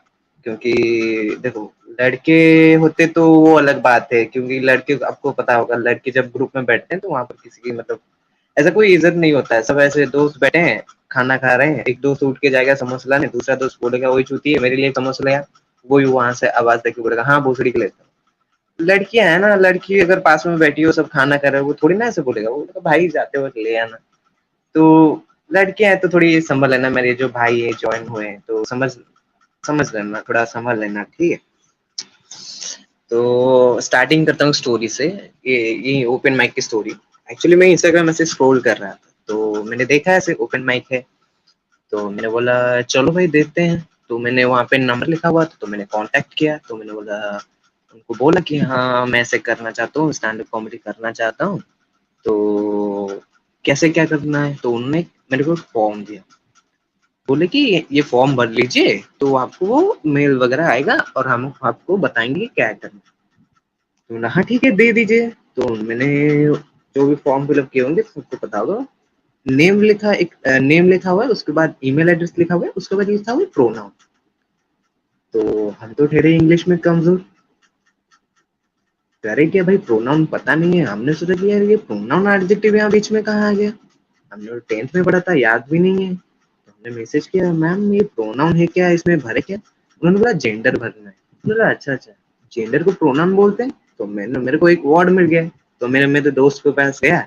क्योंकि देखो लड़के होते तो वो अलग बात है, क्योंकि लड़के आपको पता होगा लड़के जब ग्रुप में बैठते हैं तो वहां पर किसी की मतलब ऐसा कोई इज्जत नहीं होता है। सब ऐसे दोस्त बैठे हैं, खाना खा रहे हैं, एक दोस्त उठ के जाएगा समोसा लाने, दूसरा दोस्त बोलेगा वही चूती है मेरे लिए समोसा लाया, वही वहां से आवाज देके बोलेगा हाँ भोसड़ी के लेता हूँ। लड़कियां है ना, लड़की अगर पास में बैठी हो सब खाना कर रहे हो, वो थोड़ी ना ऐसे बोलेगा, वो बोलेगा भाई जाते वक्त ले आना। तो लड़कियां हैं तो थोड़ी संभल लेना, मेरे जो भाई है ज्वाइन हुए हैं तो समझ समझ लेना, थोड़ा संभल लेना, ठीक है। तो स्टार्टिंग करता हूँ स्टोरी से। ये ओपन माइक की स्टोरी। एक्चुअली मैं इंस्टाग्राम में से स्क्रॉल कर रहा था तो मैंने देखा ऐसे ओपन माइक है, तो मैंने बोला चलो भाई देखते हैं। तो मैंने वहाँ पे नंबर लिखा हुआ था तो मैंने कांटेक्ट किया। तो मैंने बोला उनको बोला कि हाँ मैं ऐसे करना चाहता हूँ, स्टैंड अप कॉमेडी करना चाहता हूँ, तो कैसे क्या करना है। तो उन्होंने मेरे को फॉर्म दिया। बोले कि ये फॉर्म भर लीजिए तो आपको वो मेल वगैरह आएगा और हम आपको बताएंगे क्या करना। तो बोला हाँ ठीक है दे दीजिए। तो मैंने जो भी फॉर्म फिलअप किए होंगे सबको बता दो। नेम लिखा, एक नेम लिखा हुआ है, उसके बाद ईमेल एड्रेस लिखा हुआ है, उसके बाद लिखा हुआ है प्रोनाउन। तो हम तो ठहरे इंग्लिश में कमजोर, करे क्या भाई प्रोनाउन पता नहीं है। हमने सोचा कि यार ये प्रोनाउन एडजेक्टिव यहाँ बीच में कहाँ आ गया, हमने 10th में पढ़ा था, याद भी नहीं है। तो हमने मैसेज किया मैम ये प्रोनाउन है क्या, इसमें भरे क्या। उन्होंने बोला जेंडर भरना है। बोला अच्छा अच्छा जेंडर को प्रोनाउन बोलते हैं। तो मेरे को एक वर्ड मिल गया। तो मेरे दोस्त के पास गया,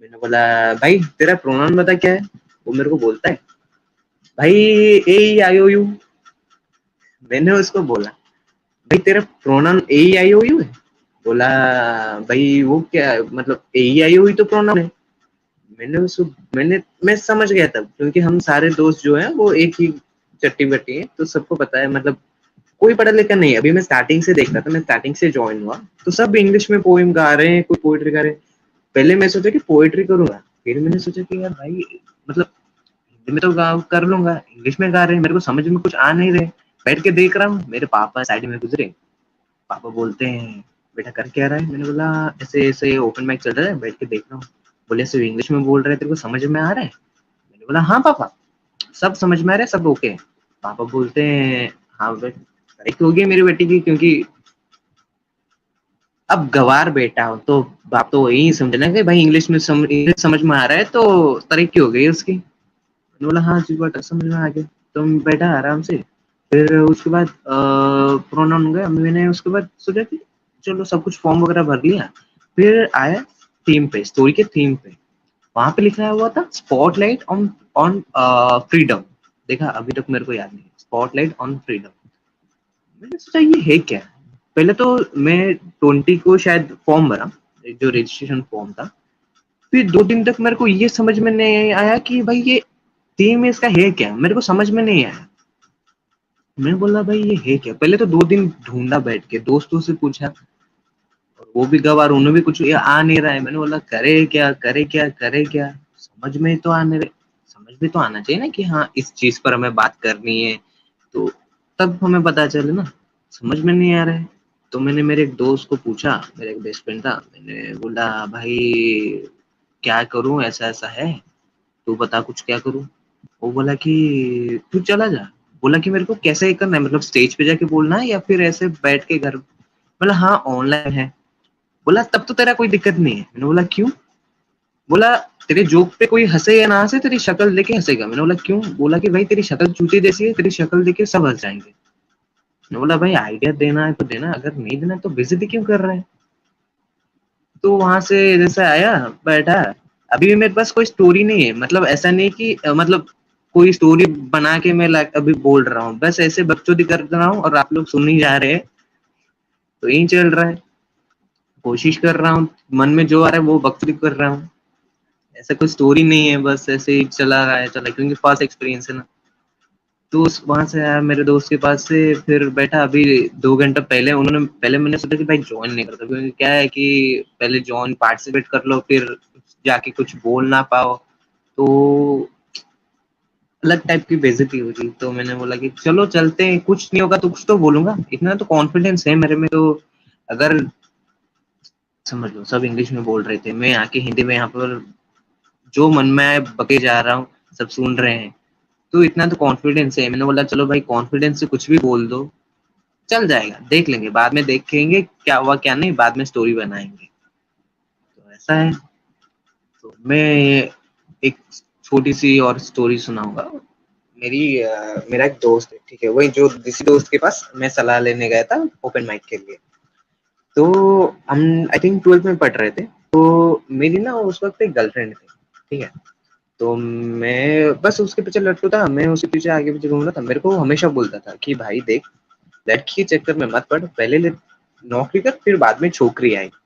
मैंने बोला भाई तेरा प्रोनाउन बता क्या है। वो मेरे को बोलता है भाई AIOU। मैंने उसको बोला भाई तेरा प्रोनाउन AIOU है। बोला भाई वो क्या है? मतलब AIOU तो प्रोनाउन है। मैं समझ गया तब, क्योंकि हम सारे दोस्त जो हैं वो एक ही चट्टी बट्टी हैं, तो सबको पता है। मतलब कोई पढ़ा लिखा नहीं है। अभी मैं स्टार्टिंग से देख रहा था, मैं स्टार्टिंग से ज्वाइन हुआ तो सब इंग्लिश में पोएम गा रहे हैं, कोई पोएट्री गा रहे हैं। पहले मैं सोचा कि पोएट्री करूंगा, फिर मैंने सोचा कि यार भाई मतलब हिंदी में तो कर लूंगा, इंग्लिश में गा रहे हैं, मेरे को समझ में कुछ आ नहीं रहे। बैठ के देख रहा हूँ, मेरे पापा साइड में गुजरे, पापा बोलते हैं बेटा कर क्या रहा है। मैंने बोला ऐसे ऐसे ओपन माइक चल रहा है, बैठ के देख रहा हूँ। बोले सिर्फ इंग्लिश में बोल रहे हैं, तेरे को समझ में आ रहा है। मैंने बोला हाँ पापा सब समझ में आ रहा है, सब ओके है। पापा बोलते हैं हाँ बेटा करेक्ट हो गई मेरी बेटी की, क्योंकि अब गवार बेटा हो तो बाप तो वही समझना कि भाई इंग्लिश समझ में आ रहा है तो तरक्की हो गई उसकी। मैंने बोला हाँ जी बेटा समझ में आ गया। तुम बैठा आराम से। फिर उसके बाद प्रोनाउन गया, मैंने उसके बाद सोचा कि चलो सब कुछ फॉर्म वगैरह भर लिया। फिर आया थीम पे, स्टोरी के थीम पे, वहां पे लिखा हुआ था स्पॉटलाइट ऑन ऑन फ्रीडम। देखा अभी तक मेरे को याद नहीं, स्पॉटलाइट ऑन फ्रीडम। मैंने सोचा ये है क्या। पहले तो मैं 20 को शायद फॉर्म भरा, जो रजिस्ट्रेशन फॉर्म था। फिर 2 दिन तक मेरे को ये समझ में नहीं आया कि भाई ये थीम इसका है क्या, मेरे को समझ में नहीं आया। मैंने बोला भाई ये है क्या। पहले तो 2 दिन ढूंढा, बैठ के दोस्तों से पूछा, और वो भी गवार, उन्हें भी कुछ ये आ नहीं रहा है। मैंने बोला करे क्या करे क्या करे क्या, समझ में तो आने रहे। समझ में तो आना चाहिए ना कि हाँ इस चीज पर हमें बात करनी है, तो तब हमें पता चले ना। समझ में नहीं आ रहा है। तो मैंने मेरे एक दोस्त को पूछा, मेरा एक बेस्ट फ्रेंड था, मैंने बोला भाई क्या करूं, ऐसा ऐसा है, तू बता कुछ क्या करूं। वो बोला कि तू चला जा। बोला कि मेरे को कैसे करना है, मतलब स्टेज पे जाके बोलना है या फिर ऐसे बैठ के घर। बोला हाँ ऑनलाइन है। बोला तब तो तेरा कोई दिक्कत नहीं है। मैंने बोला क्यों। बोला तेरे जोक पे कोई हंसे या ना हंसे तेरी शक्ल देखे हंसेगा। मैंने बोला क्यों। बोला कि भाई तेरी शक्ल चूती जैसी है, तेरी शक्ल देखे सब हंस जाएंगे। मैंने बोला भाई आइडिया देना है तो देना, अगर नहीं देना तो बेइज्जती क्यों कर रहा है। तो वहां से जैसे आया बैठा। अभी भी मेरे पास कोई स्टोरी नहीं है, मतलब ऐसा नहीं कि मतलब कोई स्टोरी बना के मैं अभी बोल रहा हूँ, बस ऐसे बकचोदी कर रहा हूँ और आप लोग सुन ही जा रहे हैं। तो यही चल रहा है, कोशिश कर रहा हूँ, मन में जो आ रहा है वो बकचोदी कर रहा हूँ। ऐसा कोई स्टोरी नहीं है, बस ऐसे ही चला रहा है, चला, क्योंकि फर्स्ट एक्सपीरियंस है ना। तो वहां से आया मेरे दोस्त के पास से, फिर बैठा। अभी 2 घंटा पहले उन्होंने, पहले मैंने सोचा कि भाई ज्वाइन नहीं करता, क्योंकि क्या है कि पहले ज्वाइन पार्टिसिपेट कर लो, फिर जाके कुछ बोल ना पाओ तो अलग टाइप की बेइज्जती होगी। तो मैंने बोला कि चलो चलते हैं, कुछ नहीं होगा तो कुछ तो बोलूंगा, इतना तो कॉन्फिडेंस है मेरे में। तो अगर समझ लो सब इंग्लिश में बोल रहे थे, मैं आके हिंदी में यहाँ पर जो मन में आए बके जा रहा हूँ, सब सुन रहे हैं, तो इतना तो कॉन्फिडेंस है। मैंने बोला चलो भाई कॉन्फिडेंस से कुछ भी बोल दो, चल जाएगा, देख लेंगे, बाद में देखेंगे क्या हुआ क्या नहीं, बाद में स्टोरी बनाएंगे। तो ऐसा है। तो मैं एक छोटी सी और स्टोरी सुनाऊंगा। मेरा एक दोस्त है, ठीक है, वही जो जिस दोस्त के पास मैं सलाह लेने गया था ओपन माइक के लिए। तो हम आई थिंक 12th में पढ़ रहे थे। तो मेरी ना उस वक्त एक गर्लफ्रेंड थी, ठीक है। तो मैं बस उसके पीछे लटकू था, मैं उसके पीछे आगे पीछे घूम रहा था। मेरे को हमेशा बोलता था कि भाई देख लड़की के चक्कर में मत पड़, पहले नौकरी कर, फिर बाद में छोकरी आएगी।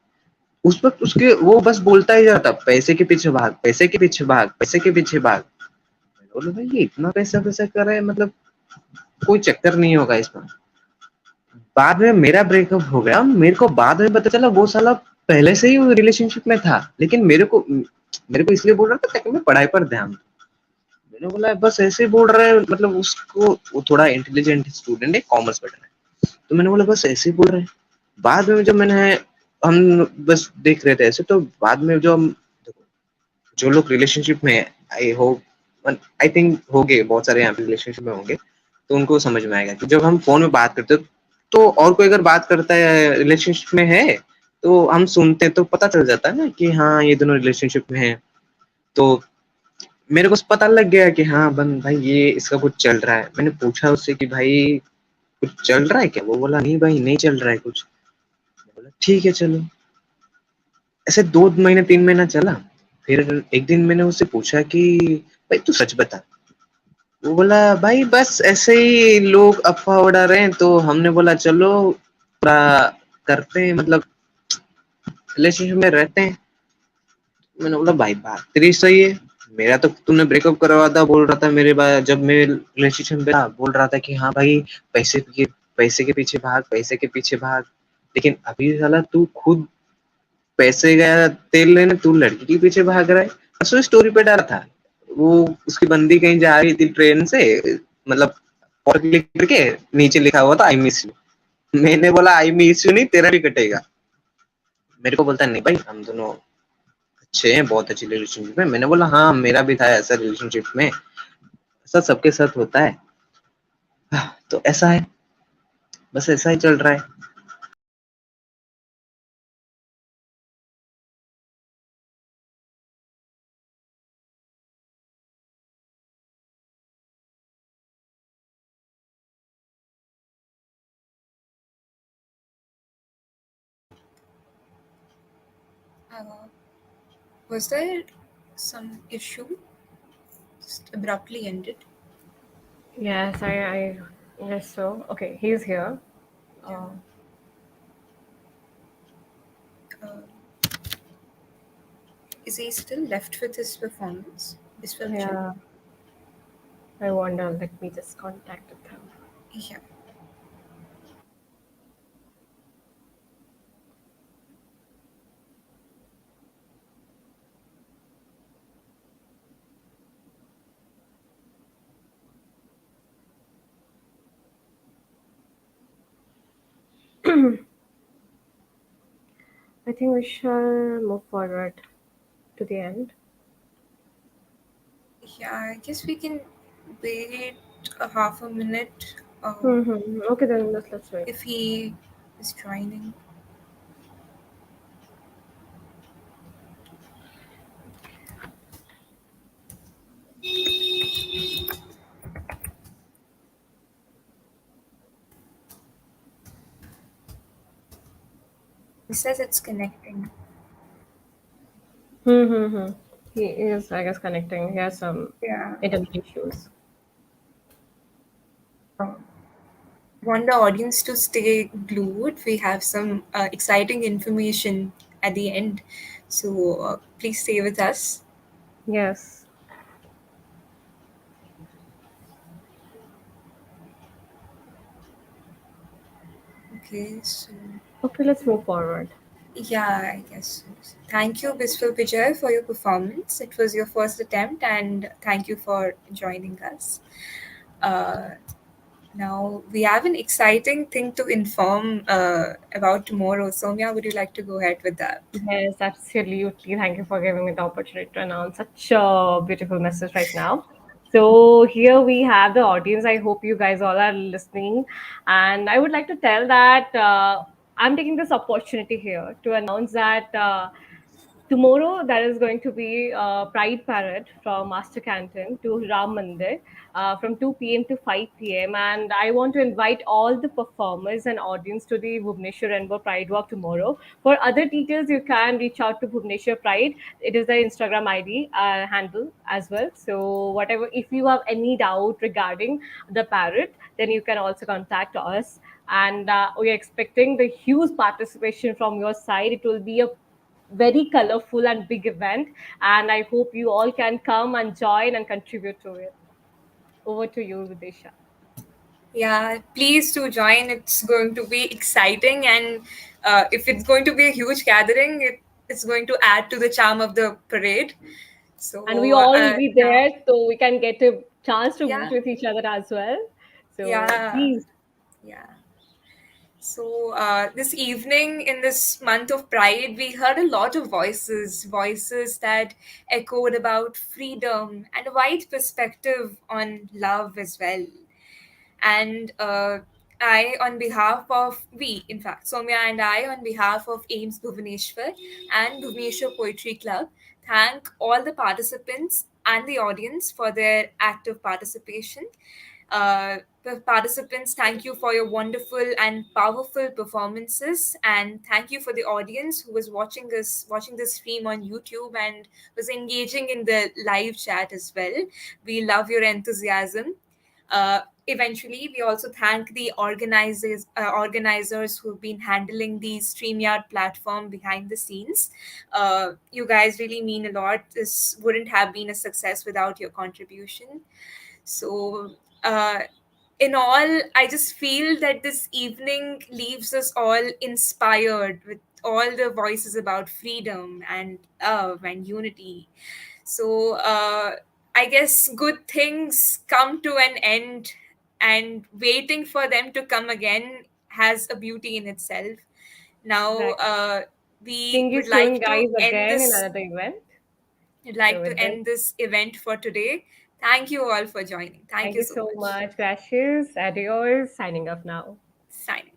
उस वक्त उसके वो बस बोलता ही जाता, पैसे के पीछे भाग, पैसे के पीछे भाग, पैसे के पीछे भाग। बोलो भाई ये इतना पैसा पैसा कर रहा है, मतलब कोई चक्कर नहीं होगा इसमें। बाद में मेरा ब्रेकअप हो गया, मेरे को बाद में पता चला वो साला पहले से ही रिलेशनशिप में था, लेकिन मेरे को इसलिए बोल रहा था ताकि मैं पढ़ाई पर ध्यान दूं। मैंने बोला बस ऐसे ही बोल रहा है, मतलब उसको, वो थोड़ा इंटेलिजेंट स्टूडेंट है, कॉमर्स पढ़ रहा है, तो मैंने बोला बस ऐसे ही बोल रहे हैं। बाद में जब हम बस देख रहे थे ऐसे, तो बाद में जो लोग रिलेशनशिप में है, आई होप, आई थिंक होंगे बहुत सारे यहाँ पे रिलेशनशिप में होंगे, तो उनको समझ में आएगा कि जब हम फोन में बात करते हो, तो और कोई अगर बात करता है रिलेशनशिप में है, तो हम सुनते हैं तो पता चल जाता है ना कि हाँ ये दोनों रिलेशनशिप में है। तो मेरे को पता लग गया कि हाँ बन भाई ये इसका कुछ चल रहा है। मैंने पूछा उससे कि भाई कुछ चल रहा है क्या? वो बोला नहीं भाई नहीं चल रहा है कुछ। बोला ठीक है चलो। ऐसे 2 महीने 3 महीना चला। फिर एक दिन मैंने उससे पूछा कि भाई तू सच बता। वो बोला भाई बस ऐसे ही लोग अफवाह उड़ा रहे हैं, तो हमने बोला चलो पूरा करते हैं, मतलब रिलेशनशिप में रहते हैं। मैंने बोला भाई बात तेरी सही है, मेरा तो तूने ब्रेकअप करवा था, बोल रहा था मेरे बाद जब मैं रिलेशनशिप में था, बोल रहा था कि हाँ भाई पैसे के पीछे भाग, पैसे के पीछे भाग। लेकिन अभी साला तू खुद पैसे गया तेल लेने, तू लड़की के पीछे भाग रहा है। परसों स्टोरी पे डाला था, वो उसकी बंदी कहीं जा रही थी ट्रेन से, मतलब और क्लिक करके नीचे लिखा हुआ था आई मिस यू। मैंने बोला आई मिस यू नहीं, तेरा भी कटेगा। मेरे को बोलता नहीं भाई हम दोनों अच्छे हैं, बहुत अच्छी रिलेशनशिप में। मैंने बोला हाँ मेरा भी था ऐसा रिलेशनशिप में, ऐसा सबके साथ होता है। तो ऐसा है, बस ऐसा ही चल रहा है। Uh, was there some issue? Just abruptly ended. Yes, I guess so. Okay, he's here. Uh, Uh, is he still left with his performance? Biswal? yeah, I wonder. Let me just contact with him. Yeah. I think we shall move forward to the end. Yeah, I guess we can wait a half a minute. Okay, then let's wait. If he is joining. It says it's connecting. He is, I guess, connecting. He has some Yeah. internet issues. Want the audience to stay glued. We have some exciting information at the end. So please stay with us. Yes. Okay, so. Okay, let's move forward. Yeah, I guess so. Thank you, Biswal Vijay, for your performance. It was your first attempt, and thank you for joining us. Now, we have an exciting thing to inform about tomorrow. Soumya, would you like to go ahead with that? Yes, absolutely. Thank you for giving me the opportunity to announce such a beautiful message right now. So, here we have the audience. I hope you guys all are listening. And I would like to tell that I'm taking this opportunity here to announce that tomorrow there is going to be a Pride Parade from Master Canton to Ram Mandir from 2 p.m. to 5 p.m. And I want to invite all the performers and audience to the Bhubaneswar Rainbow Pride Walk tomorrow. For other details, you can reach out to Bhubaneswar Pride. It is the Instagram ID handle as well. So whatever, if you have any doubt regarding the parade, then you can also contact us. And we are expecting the huge participation from your side. It will be a very colorful and big event, and I hope you all can come and join and contribute to it. Over to you, Vidisha. Yeah, please do join. It's going to be exciting, and if it's going to be a huge gathering, it's going to add to the charm of the parade. And we So all will be now, there, so we can get a chance to yeah, meet with each other as well. So yeah, please. yeah. So, this evening in this month of Pride, we heard a lot of voices that echoed about freedom and a wide perspective on love as well. And on behalf of in fact, Soumya and I, on behalf of AIIMS Bhubaneswar and Bhubaneswar Poetry Club, thank all the participants and the audience for their active participation. The participants, thank you for your wonderful and powerful performances, and thank you for the audience who was watching this stream on YouTube and was engaging in the live chat as well. We love your enthusiasm. Eventually, we also thank the organizers who've been handling the StreamYard platform behind the scenes. You guys really mean a lot. This wouldn't have been a success without your contribution. So, uh, in all, I just feel that this evening leaves us all inspired with all the voices about freedom and love and unity. So, I guess good things come to an end, and waiting for them to come again has a beauty in itself. Now, Exactly. we Seeing you would soon, like to guys, end again in this another event. I'd So like to with this, end this event for today. Thank you all for joining. Thank thank you you so so much. much. Gracias. Adios. Signing off now. Signing.